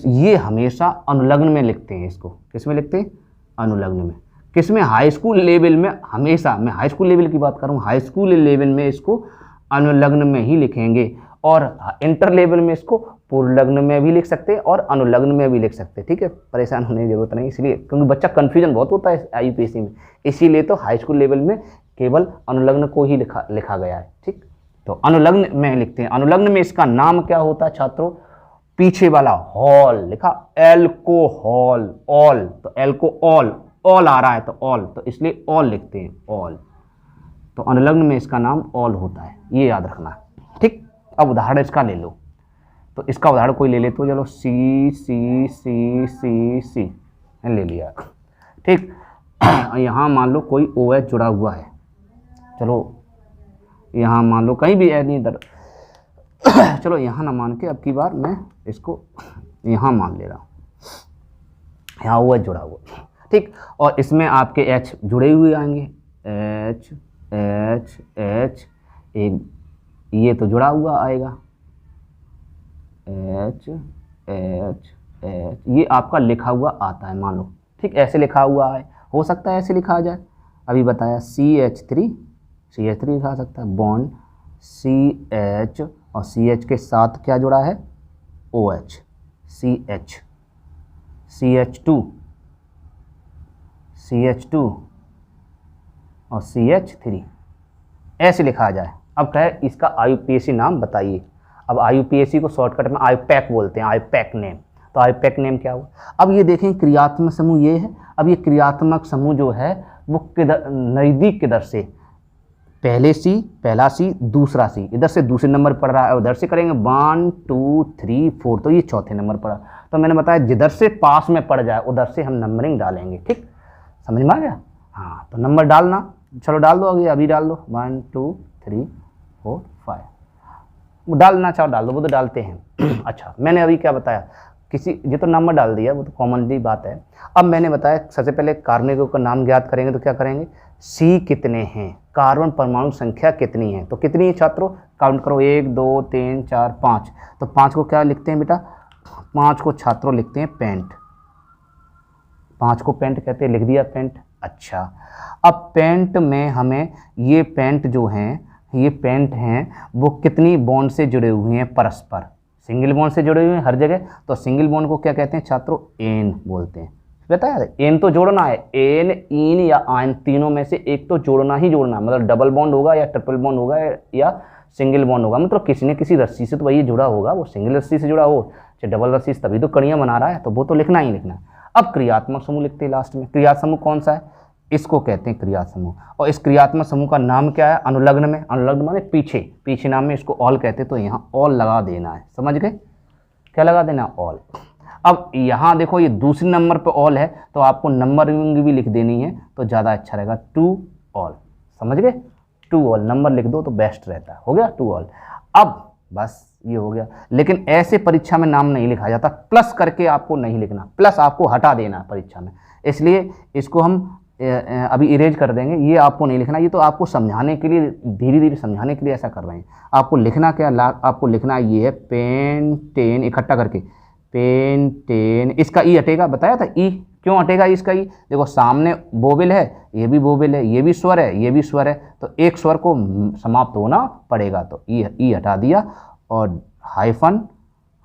ये हमेशा अनुलग्न में लिखते हैं, इसको किस में लिखते हैं, अनुलग्न में। किस में, हाई स्कूल लेवल में, हमेशा मैं हाई स्कूल लेवल की बात कर रहा हूँ, हाई स्कूल लेवल में इसको अनुलग्न में ही लिखेंगे, और इंटर लेवल में इसको पूर्वलग्न में भी लिख सकते हैं और अनुलग्न में भी लिख सकते हैं। ठीक है, परेशान होने की जरूरत नहीं, इसलिए क्योंकि बच्चा कन्फ्यूजन बहुत होता है IUPAC में, इसीलिए तो हाई स्कूल लेवल में केवल अनुलग्न को ही लिखा गया है। ठीक, तो अनुलग्न में लिखते हैं। अनुलग्न में इसका नाम क्या होता है छात्रों, पीछे वाला हॉल लिखा, एल्कोहल, ऑल, तो एल्कोहल, ऑल आ रहा है तो ऑल, तो इसलिए ऑल लिखते हैं, ऑल। तो अनुलग्न में इसका नाम ऑल होता है, ये याद रखना। ठीक, अब उदाहरण इसका ले लो, तो इसका उदाहरण कोई ले ले, तो चलो सी सी सी सी सी ले लिया। ठीक, यहाँ मान लो कोई OH जुड़ा हुआ है, चलो यहाँ मान लो कहीं भी है नहीं इधर, चलो यहाँ ना मान के अब की बार मैं इसको यहाँ मान ले रहा हूँ, यहाँ OH जुड़ा हुआ। ठीक, और इसमें आपके H जुड़े हुए आएंगे, H H H, एक ये तो जुड़ा हुआ आएगा, H H H, ये आपका लिखा हुआ आता है मान लो। ठीक, ऐसे लिखा हुआ है, हो सकता है ऐसे लिखा जाए, अभी बताया CH3 लिखा सकता है, बॉन्ड CH और CH के साथ क्या जुड़ा है, OH, CH2 और CH3, ऐसे लिखा जाए। अब क्या है, इसका IUPAC नाम बताइए। अब IUPAC को शॉर्टकट में IUPAC बोलते हैं, IUPAC नेम। तो IUPAC नेम क्या हुआ, अब ये देखें क्रियात्मक समूह ये है। अब ये क्रियात्मक समूह जो है वो किधर नज़दीक, किधर से, पहला C दूसरा C, इधर से दूसरे नंबर पड़ रहा है, उधर से करेंगे 1 2 3 4, तो ये चौथे नंबर पर। तो मैंने बताया जिधर से पास में पड़ जाए उधर से हम नंबरिंग डालेंगे। ठीक, समझ में आ गया। हाँ, तो नंबर डालना, चलो डाल दो, अभी डाल दो, 1 2 3 4 5। वो डालना चाहो डाल दो, वो तो डालते हैं। अच्छा, मैंने अभी क्या बताया, किसी ये तो नंबर डाल दिया, वो तो कॉमनली बात है। अब मैंने बताया सबसे पहले कार्बनिकों का नाम ज्ञात करेंगे, तो क्या करेंगे, सी कितने हैं, कार्बन परमाणु संख्या कितनी है, तो कितनी है छात्रों, काउंट करो, 1 2 3 4 5। तो 5 को क्या लिखते हैं बेटा, 5 को छात्रों लिखते हैं पेंट, 5 को पेंट कहते हैं, लिख दिया पेंट। अच्छा, अब पेंट में हमें ये पेंट जो हैं, ये पेंट हैं, वो कितनी बॉन्ड से जुड़े हुए हैं परस्पर, सिंगल बॉन्ड से जुड़े हुए हैं हर जगह। तो सिंगल बॉन्ड को क्या कहते हैं छात्रों, एन बोलते हैं। पता है, एन तो जोड़ना है, एन इन या आयन तीनों में से एक तो जोड़ना ही जोड़ना है, मतलब डबल बॉन्ड होगा या ट्रिपल बॉन्ड होगा या सिंगल बॉन्ड होगा, मतलब किसी न किसी रस्सी से तो वही जुड़ा होगा, वो सिंगल रस्सी से जुड़ा हो चाहे डबल रस्सी से, तभी तो कड़ियाँ बना रहा है, तो वो तो लिखना ही लिखना है। अब क्रियात्मक समूह लिखते हैं लास्ट में। क्रिया समूह कौन सा है, इसको कहते हैं क्रिया समूह। और इस क्रियात्मक समूह का नाम क्या है, अनुलग्न में, अनुलग्न माने पीछे, पीछे नाम में इसको ऑल कहते हैं, तो यहाँ ऑल लगा देना है, समझ गए, क्या लगा देना, ऑल। अब यहाँ देखो ये दूसरे नंबर पे ऑल है, तो आपको नंबरिंग भी लिख देनी है तो ज़्यादा अच्छा रहेगा, टू ऑल, समझ गए, टू ऑल नंबर लिख दो तो बेस्ट रहता है, हो गया टू ऑल। अब बस ये हो गया, लेकिन ऐसे परीक्षा में नाम नहीं लिखा जाता, प्लस करके आपको नहीं लिखना, प्लस आपको हटा देना परीक्षा में, इसलिए इसको हम अभी इरेज कर देंगे, ये आपको नहीं लिखना, ये तो आपको समझाने के लिए, धीरे धीरे समझाने के लिए ऐसा कर रहे हैं। आपको लिखना क्या, आपको लिखना ये है पेंटेन, इकट्ठा करके पेंटेन, इसका ई हटेगा, बताया था ई क्यों हटेगा, इसका ई देखो सामने बोवेल है, ये भी बोवेल है, ये भी स्वर है, ये भी स्वर है, तो एक स्वर को समाप्त होना पड़ेगा, तो ई हटा दिया और हाइफन,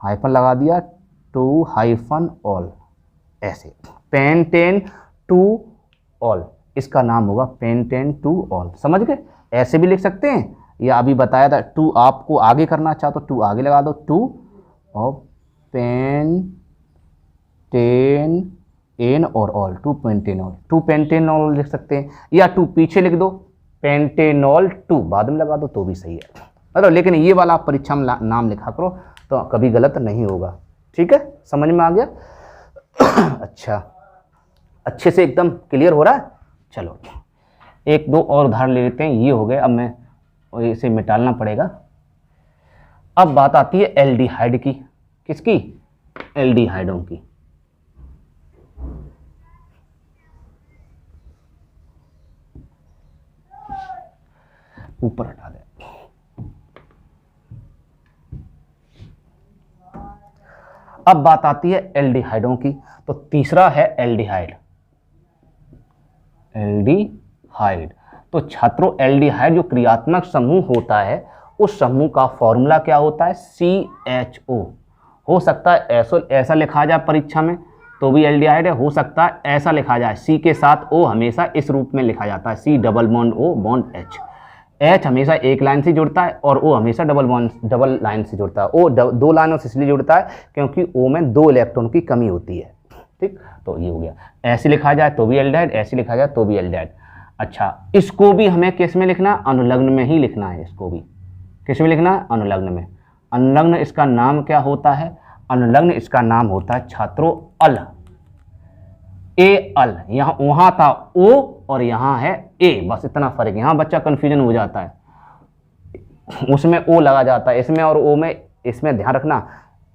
हाइफन लगा दिया, टू हाइफन ऑल, ऐसे पेंटेन टू ऑल, इसका नाम होगा पेंटेन टू ऑल, समझ गए। ऐसे भी लिख सकते हैं, या अभी बताया था टू आपको आगे करना चाहो तो टू आगे लगा दो, टू और पेंटेन एन और al, two pentenal, two pentenal लिख सकते हैं, या टू पीछे लिख दो, पेंटेनॉल टू बाद में लगा दो तो भी सही है, मतलब लेकिन ये वाला आप परीक्षा में नाम लिखा करो तो कभी गलत नहीं होगा, ठीक है, समझ में आ गया। अच्छा, अच्छे से एकदम क्लियर हो रहा है। चलो एक दो और उदाहरण ले लेते हैं, ये हो गए, अब मैं इसे मिटाना पड़ेगा। अब बात आती है एल्डिहाइड की, किसकी, एल्डिहाइडों की। ऊपर हटा दे। अब बात आती है एल्डिहाइडों की, तो तीसरा है एल्डिहाइड, एल्डिहाइड। तो छात्रों एल्डिहाइड जो क्रियात्मक समूह होता है, उस समूह का फॉर्मूला क्या होता है, CHO। हो सकता है ऐसा लिखा जाए परीक्षा में तो भी एल्डिहाइड है, हो सकता है ऐसा लिखा जाए, C के साथ O हमेशा इस रूप में लिखा जाता है, C double bond O bond H, H हमेशा एक लाइन से जुड़ता है और O हमेशा डबल लाइन से जुड़ता है। O दो लाइनों से इसलिए जुड़ता है क्योंकि O में 2 इलेक्ट्रॉन की कमी होती है, ठीक, तो ये हो गया। ऐसे लिखा जाए तो भी एल्डिहाइड, ऐसे लिखा जाए तो भी एल्डिहाइड। अच्छा, इसको भी हमें किस में लिखना, अनुलग्न में ही लिखना है, इसको भी किस में लिखना है, अनुलग्न में। अनुलग्न इसका नाम क्या होता है, अनुलग्न इसका नाम होता है छात्रों अल, ए अल, यहाँ वहाँ था O और यहाँ है A, बस इतना फर्क है, यहाँ बच्चा कंफ्यूजन हो जाता है, उसमें O लगा जाता है इसमें और O में, इसमें ध्यान रखना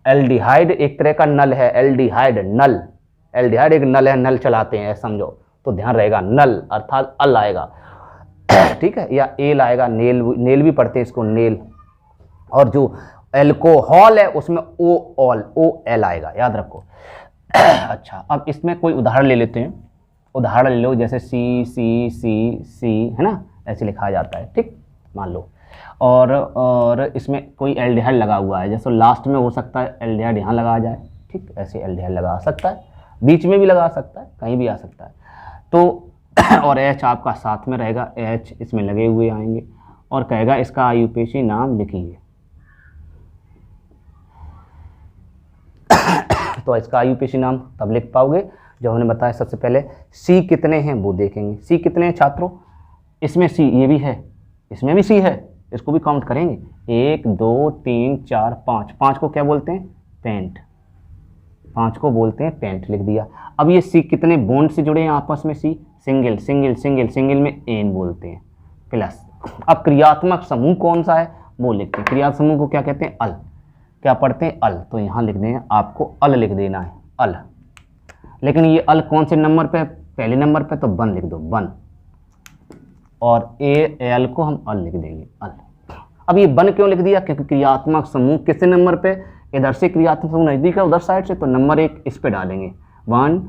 एल्डिहाइड एक तरह का नल है, एल्डिहाइड नल, एल्डिहाइड एक नल है, नल चलाते हैं समझो, तो ध्यान रहेगा नल अर्थात अल आएगा, ठीक है, या एल आएगा, नेल, नेल भी पढ़ते हैं इसको, नेल। और जो एल्कोहल है उसमें ओ ऑल, ओ एल आएगा, याद रखो। अच्छा, अब इसमें कोई उदाहरण ले लेते हैं, उदाहरण ले लो, जैसे सी सी सी सी है ना, ऐसे लिखा जाता है, ठीक, मान लो। और इसमें कोई एल्डिहाइड लगा हुआ है, जैसे लास्ट में हो सकता है एल्डिहाइड यहाँ लगा जाए, ठीक, ऐसे एल्डिहाइड लगा सकता है, बीच में भी लगा सकता है, कहीं भी आ सकता है, तो और H आपका साथ में रहेगा, H इसमें लगे हुए आएंगे और कहेगा इसका आयुपेशी नाम लिखिए। तो इसका आयुपेशी नाम तब लिख पाओगे जब हमने बताया सबसे पहले C कितने हैं वो देखेंगे। C कितने हैं छात्रों, इसमें C ये भी है, इसमें भी C है, इसको भी काउंट करेंगे, 1 2 3 4 5, 5 को क्या बोलते हैं, पेंट, 5 को बोलते हैं पेंट, लिख दिया। अब ये C कितने बॉन्ड से जुड़े हैं आपस में, C सिंगल, सिंगल में N बोलते हैं, प्लस। अब क्रियात्मक समूह कौन सा है वो लिखते हैं। क्रिया समूह को क्या कहते हैं? अल। क्या पढ़ते हैं? अल। तो यहाँ लिख दें, आपको अल लिख देना है, अल। लेकिन ये अल कौन से नंबर पे? पहले नंबर पे, तो बन लिख दो, बन। और ए एल को हम अल लिख देंगे, अल। अब ये बन क्यों लिख दिया? क्योंकि क्रियात्मक समूह किस नंबर पे? इधर से क्रियात्मक समूह नजदीक है, उधर साइड से, तो नंबर 1 इस पे डालेंगे, 1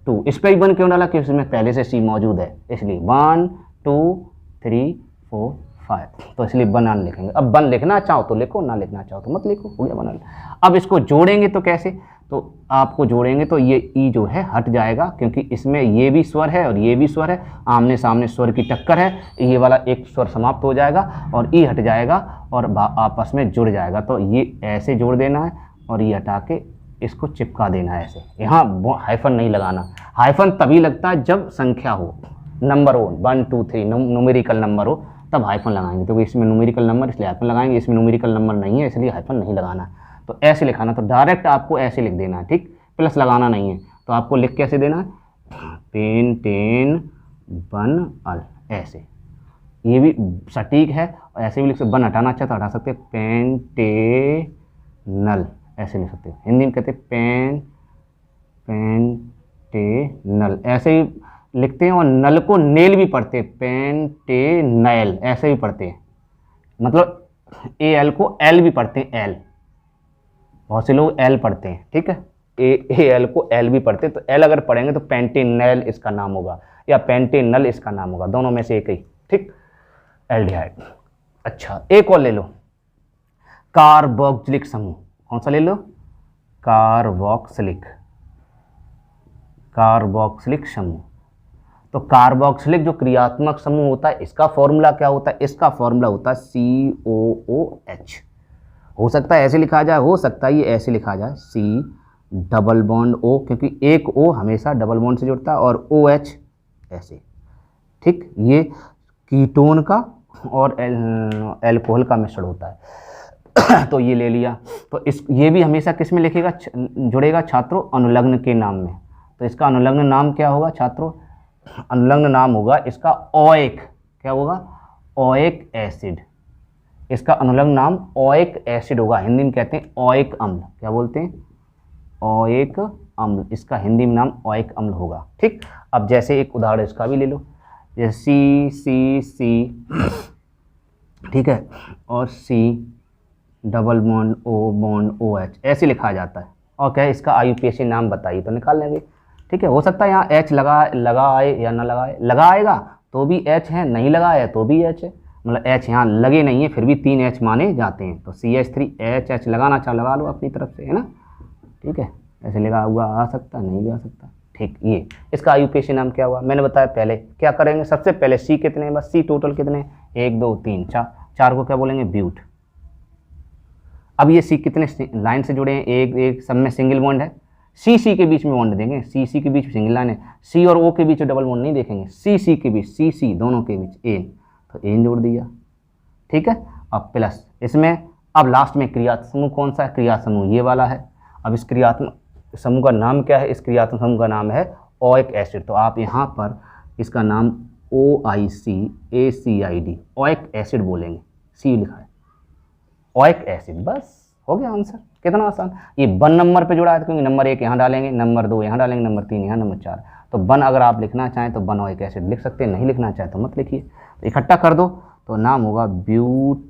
2। इस पे ही बन क्यों डाला? क्योंकि इसमें पहले से सी मौजूद है, इसलिए 1 2 3 4 5, तो इसलिए बनान लिखेंगे। अब बन लिखना चाहो तो लिखो, ना लिखना चाहो तो मत लिखो, हो गया बनान। अब इसको जोड़ेंगे तो कैसे? तो आपको जोड़ेंगे तो ये ई जो है हट जाएगा, क्योंकि इसमें ये भी स्वर है और ये भी स्वर है, आमने सामने स्वर की टक्कर है, ये वाला एक स्वर समाप्त हो जाएगा और ई हट जाएगा और आपस में जुड़ जाएगा। तो ये ऐसे जोड़ देना है और ये हटा के इसको चिपका देना है ऐसे। यहाँ हाइफन नहीं लगाना, हाइफन तभी लगता है जब संख्या हो, नंबर हो, 1 2 3 न्यूमेरिकल नंबर हो, तब हाइफन लगाएंगे। तो इसमें न्यूमेरिकल नंबर इसलिए हाइफन लगाएंगे, इसमें न्यूमेरिकल नंबर नहीं है इसलिए हाइफन नहीं लगाना। तो ऐसे लिखाना, तो डायरेक्ट आपको ऐसे लिख देना है, ठीक, प्लस लगाना नहीं है। तो आपको लिख कैसे देना है? पेन टेन बन अल, ऐसे। ये भी सटीक है, और ऐसे भी लिख सकते, बन हटाना अच्छा तो हटा सकते, पेन टे नल, ऐसे लिख सकते हो। हिंदी में कहते पेन पेन टे नल, ऐसे ही लिखते हैं। और नल को नेल भी पढ़ते हैं, पेन टे नैल, ऐसे भी पढ़ते हैं। मतलब ए एल को एल भी पढ़ते हैं, एल। बहुत से लोग एल पढ़ते हैं, ठीक है, ए एल को एल भी पढ़ते हैं। तो एल अगर पढ़ेंगे तो पेंटेनल इसका नाम होगा, या पेंटेनल इसका नाम होगा, दोनों में से एक ही, ठीक, एल्डिहाइड। अच्छा, एक और ले लो, कार्बोक्सिलिक समूह। कौन सा ले लो? कार्बोक्सिलिक, कार्बोक्सिलिक समूह। तो कार्बोक्सिलिक जो क्रियात्मक समूह होता है, इसका फॉर्मूला क्या होता है? इसका फॉर्मूला होता है COOH। हो सकता है ऐसे लिखा जाए, हो सकता है ये ऐसे लिखा जाए, C डबल बॉन्ड O, क्योंकि एक O हमेशा डबल बॉन्ड से जुड़ता है, और OH ऐसे, ठीक। ये कीटोन का और एल्कोहल का मिश्रण होता है। तो ये ले लिया। तो ये भी हमेशा किस में लिखेगा? जुड़ेगा छात्रों, अनुलग्न के नाम में। तो इसका अनुलग्न नाम क्या होगा छात्रों? अनुलग्न नाम होगा इसका ओएक। क्या होगा? ओएक एसिड। इसका अनुलग्न नाम ओएक एसिड होगा। हिंदी में कहते हैं ओएक अम्ल। क्या बोलते हैं? ओएक अम्ल। इसका हिंदी में नाम ओएक अम्ल होगा, ठीक। अब जैसे एक उदाहरण इसका भी ले लो, जैसे C ठीक है, और C double bond O bond OH, ऐसे लिखा जाता है। और क्या है इसका IUPAC नाम बताइए, तो निकाल लेंगे, ठीक है। हो सकता है यहाँ H लगा आए या ना लगाए, लगाएगा तो भी H है, नहीं लगाया तो भी H है, मतलब H यहाँ लगे नहीं है फिर भी 3 H माने जाते हैं। तो CH3H लगाना चाहो लगा लो अपनी तरफ से, है ना, ठीक है। ऐसे लगा हुआ आ सकता, नहीं भी आ सकता, ठीक। ये इसका IUPAC नाम क्या हुआ? मैंने बताया पहले क्या करेंगे, सबसे पहले C कितने, बस C टोटल कितने, 1 2 3 4 को क्या बोलेंगे? ब्यूट। अब ये C कितने लाइन से जुड़े हैं? एक सब में सिंगल बॉन्ड है, C के बीच में बॉन्ड देंगे, C के बीच में सिंगल लाइन है, C और O के बीच में डबल बॉन्ड नहीं देखेंगे, C के बीच, C दोनों के बीच एन, तो एन जोड़ दिया, ठीक है। अब प्लस इसमें, अब लास्ट में क्रियात्मक समूह कौन सा है? क्रिया समूह ये वाला है। अब इस क्रियात्मक समूह का नाम क्या है? इस क्रियात्मक समूह का नाम है ओएक एसिड। तो आप यहाँ पर इसका नाम OICACID ओएक एसिड बोलेंगे, C लिखा है, ओएक एसिड, बस हो गया आंसर। कितना आसान। ये वन नंबर पे जुड़ा है क्योंकि नंबर 1 यहाँ डालेंगे, नंबर 2 यहाँ डालेंगे, नंबर 3 यहाँ, नंबर 4। तो वन अगर आप लिखना चाहें तो वन ओएक एसिड लिख सकते हैं, नहीं लिखना चाहें तो मत लिखिए। तो इकट्ठा कर दो तो नाम होगा ब्यूटेन।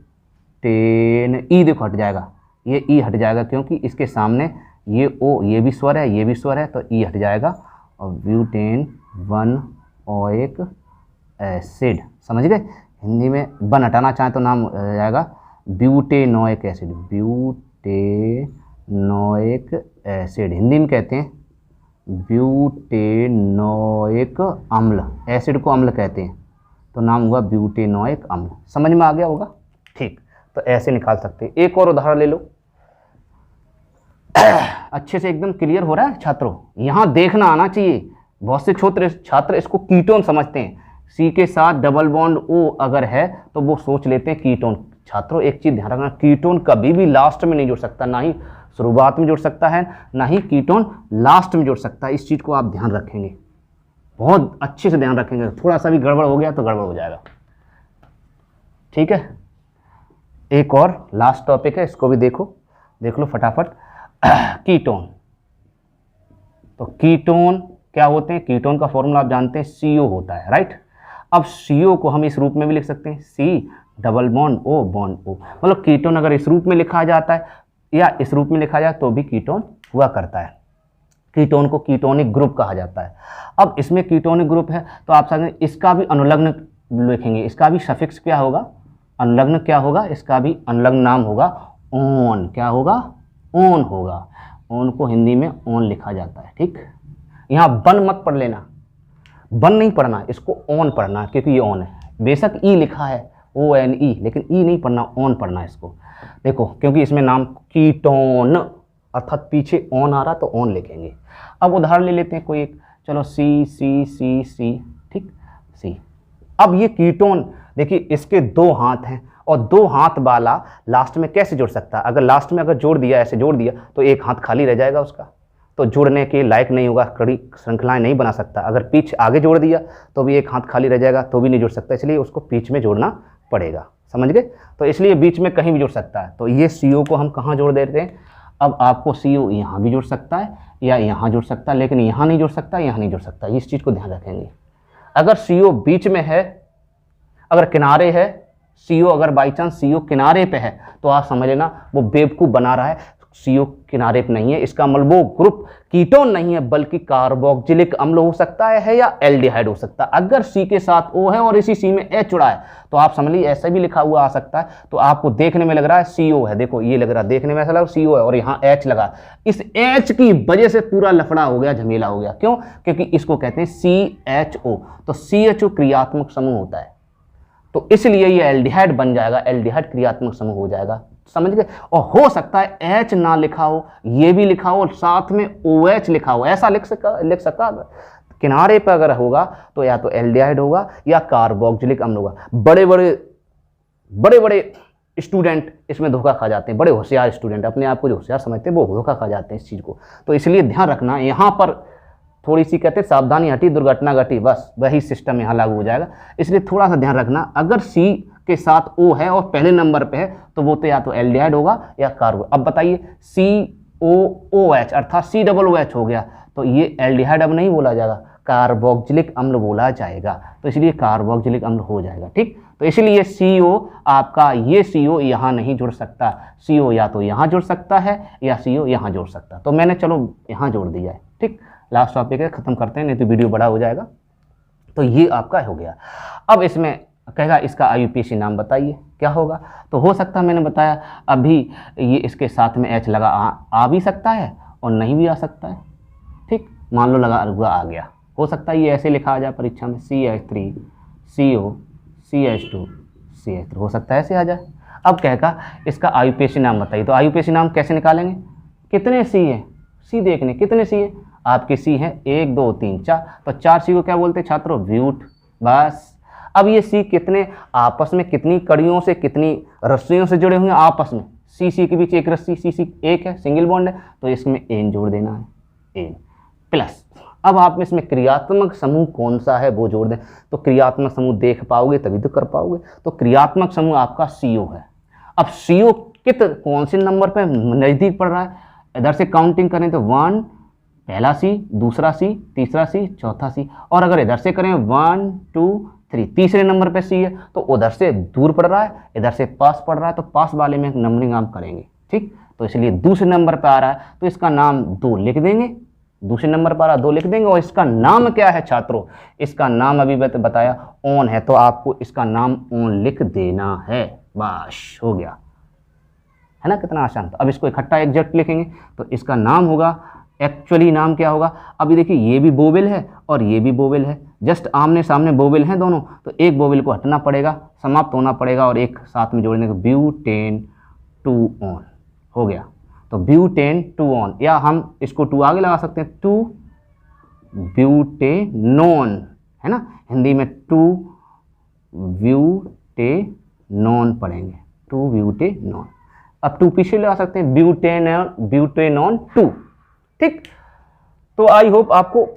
ई देखो हट जाएगा, ये ई हट जाएगा क्योंकि इसके सामने ये O, ये भी स्वर है, ये भी स्वर है, तो ई हट जाएगा और ब्यूटेन 1 ओएक एसिड। समझ गए? हिंदी में वन हटाना चाहें तो नाम हो जाएगा butanoic acid. Butanoic acid Hindi में कहते हैं ब्यूटेनोइक अम्ल, एसिड को अम्ल कहते हैं, तो नाम हुआ ब्यूटेनोइक अम्ल। समझ में आ गया होगा, ठीक। तो ऐसे निकाल सकते हैं। एक और उदाहरण ले लो। अच्छे से एकदम क्लियर हो रहा है छात्रों? यहाँ देखना आना चाहिए। बहुत से छात्र इसको कीटोन समझते हैं, C के साथ डबल बॉन्ड O अगर है तो वो सोच लेते हैं कीटोन। छात्रों एक चीज़ ध्यान रखना, कीटोन कभी भी लास्ट में नहीं जुड़ सकता, ना ही शुरुआत में जुड़ सकता है, ना ही कीटोन लास्ट में जुड़ सकता है। इस चीज़ को आप ध्यान रखेंगे, बहुत अच्छे से ध्यान रखेंगे। थोड़ा सा भी गड़बड़ हो गया तो गड़बड़ हो जाएगा, ठीक है। एक और लास्ट टॉपिक है, इसको भी देख लो फटाफट। कीटोन। तो कीटोन क्या होते हैं? कीटोन का फॉर्मूला आप जानते हैं, CO होता है, राइट। अब CO को हम इस रूप में भी लिख सकते हैं, C double bond O bond O। मतलब कीटोन अगर इस रूप में लिखा जाता है या इस रूप में लिखा जाए तो भी कीटोन हुआ करता है। कीटोन को कीटोनिक ग्रुप कहा जाता है। अब इसमें कीटोनिक ग्रुप है तो आप समझें इसका भी अनुलग्न लिखेंगे, इसका भी सफिक्स क्या होगा? अनुलग्न क्या होगा? इसका भी अनुलग्न नाम होगा ओन। क्या होगा? ओन होगा। ओन को हिंदी में ओन लिखा जाता है, ठीक। यहाँ बन मत पढ़ लेना, बन नहीं पढ़ना, इसको ओन पढ़ना, क्योंकि ये ओन है। बेशक ई लिखा है ONE, लेकिन ई नहीं पढ़ना, ओन पढ़ना इसको। देखो क्योंकि इसमें नाम कीटोन अर्थात पीछे ओन आ रहा तो ओन लिखेंगे। अब उदाहरण ले लेते हैं कोई एक, चलो C, ठीक, C। अब ये कीटोन देखिए इसके 2 हाथ हैं और 2 हाथ वाला लास्ट में कैसे जुड़ सकता है? अगर लास्ट में अगर जोड़ दिया, ऐसे जोड़ दिया तो एक हाथ खाली रह जाएगा उसका, तो जुड़ने के लायक नहीं होगा, कड़ी श्रृंखलाएं नहीं बना सकता। अगर पीछ आगे जोड़ दिया तो भी एक हाथ खाली रह जाएगा, तो भी नहीं जुड़ सकता, इसलिए उसको बीच में जोड़ना पड़ेगा, समझ गए। तो इसलिए बीच में कहीं भी जुड़ सकता है। तो ये CO को हम कहाँ जोड़ देते हैं? अब आपको CO यहाँ भी जुड़ सकता है या यहाँ जुड़ सकता है, लेकिन यहाँ नहीं जुड़ सकता, यहाँ नहीं जुड़ सकता, इस चीज़ को ध्यान रखेंगे। अगर CO बीच में है, अगर किनारे है CO, अगर बाई चांस CO किनारे पे है तो आप समझ लेना वो बेवकूफ़ बना रहा है, CO किनारे पे नहीं है, इसका मतलब वो ग्रुप कीटोन नहीं है बल्कि कार्बोक्जिलिक अम्ल हो सकता है या एल्डिहाइड हो सकता है। अगर C के साथ O है और इसी C में H जुड़ा है तो आप समझ लीजिए ऐसे भी लिखा हुआ आ सकता है। तो आपको देखने में लग रहा है CO है, देखो ये लग रहा है, देखने में ऐसा लग रहा है CO है और यहाँ H लगा, इस H की वजह से पूरा लफड़ा हो गया, झमेला हो गया। क्यों? क्योंकि इसको कहते हैं CHO। तो CHO क्रियात्मक समूह होता है, तो इसलिए ये एल्डिहाइड बन जाएगा, एल्डिहाइड क्रियात्मक समूह हो जाएगा, समझ गए। और हो सकता है H ना लिखा हो, ये भी लिखा हो और साथ में OH लिखा हो, ऐसा लिख सकता। किनारे पर अगर होगा तो या तो एल्डिहाइड होगा या कार्बोक्जिलिक अम्ल होगा। बड़े बड़े स्टूडेंट इसमें धोखा खा जाते हैं, बड़े होशियार स्टूडेंट अपने आप को जो होशियार समझते हैं वो धोखा खा जाते हैं इस चीज़ को। तो इसलिए ध्यान रखना, यहाँ पर थोड़ी सी कहते हैं सावधानी हटी दुर्घटना घटी, बस वही सिस्टम यहाँ लागू हो जाएगा। इसलिए थोड़ा सा ध्यान रखना, अगर C के साथ O है और पहले नंबर पे है तो वो तो या तो एल्डिहाइड होगा या कार्बो। अब बताइए COOH अर्थात COOH हो गया तो ये एल्डिहाइड अब नहीं बोला जाएगा, कार्बोक्जिलिक अम्ल बोला जाएगा। तो इसलिए कार्बोक्जिलिक अम्ल हो जाएगा, ठीक। तो इसलिए CO आपका ये CO यहाँ नहीं जुड़ सकता, CO या तो यहाँ जुड़ सकता है या CO यहाँ जुड़ सकता। तो मैंने चलो यहाँ जोड़ दिया है, ठीक। लास्ट टॉपिक है, खत्म करते हैं नहीं तो वीडियो बड़ा हो जाएगा। तो ये आपका हो गया। अब इसमें कहेगा इसका IUPAC नाम बताइए, क्या होगा? तो हो सकता है मैंने बताया अभी ये इसके साथ में H लगा आ भी सकता है और नहीं भी आ सकता है, ठीक। मान लो लगा हुआ आ गया, हो सकता है ये ऐसे लिखा आ जाए परीक्षा में CH3 CO CH2 CH3, हो सकता है ऐसे आ जाए। अब कहेगा इसका IUPAC नाम बताइए। तो IUPAC नाम कैसे निकालेंगे? कितने C है? C देखने कितने C है आपके? C है 1 2 3 4, तो 4 C को क्या बोलते हैं छात्रों? ब्यूट, बस। अब ये C कितने आपस में कितनी कड़ियों से कितनी रस्सियों से जुड़े हुए हैं आपस में? C के बीच एक रस्सी C एक है, सिंगल बॉन्ड है, तो इसमें N जोड़ देना है, N प्लस। अब आप में इसमें क्रियात्मक समूह कौन सा है वो जोड़ दें। तो क्रियात्मक समूह देख पाओगे तभी तो कर पाओगे। तो क्रियात्मक समूह आपका CO है। अब CO कौन से नंबर पर नज़दीक पड़ रहा है? इधर से काउंटिंग करें तो 1 पहला C, दूसरा C, तीसरा C, चौथा C, और अगर इधर से करें 1 2 3 तीसरे नंबर पे C है तो उधर से दूर पड़ रहा है, इधर से पास पड़ रहा है, तो पास वाले में नंबरिंग आप करेंगे, ठीक। तो इसलिए दूसरे नंबर पे आ रहा है तो इसका नाम 2 लिख देंगे, दूसरे नंबर पर आ रहा 2 लिख देंगे। और इसका नाम क्या है छात्रों? इसका नाम अभी बताया ओन है, तो आपको इसका नाम ओन लिख देना है, बस हो गया, है ना, कितना आसान। तो अब इसको इकट्ठा एग्जैक्ट लिखेंगे तो इसका नाम होगा, एक्चुअली नाम क्या होगा? अभी देखिए ये भी बोवेल है और ये भी बोवेल है, जस्ट आमने सामने बोवेल हैं दोनों, तो एक बोवेल को हटना पड़ेगा, समाप्त होना पड़ेगा और एक साथ में जोड़ने को ब्यूटेन 2 ऑन हो गया। तो ब्यूटेन 2 ऑन, या हम इसको 2 आगे लगा सकते हैं, 2 ब्यूटेनोन, है ना, हिंदी में 2 ब्यूटेनोन पढ़ेंगे, 2 ब्यूटेनोन। अब 2 पीछे लगा सकते हैं, ब्यूटेनोन 2, ठीक। तो आई होप आपको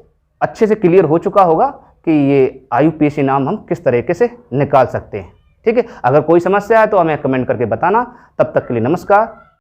अच्छे से क्लियर हो चुका होगा कि ये IUPAC नाम हम किस तरीके से निकाल सकते हैं। ठीक है, अगर कोई समस्या है तो हमें कमेंट करके बताना। तब तक के लिए नमस्कार।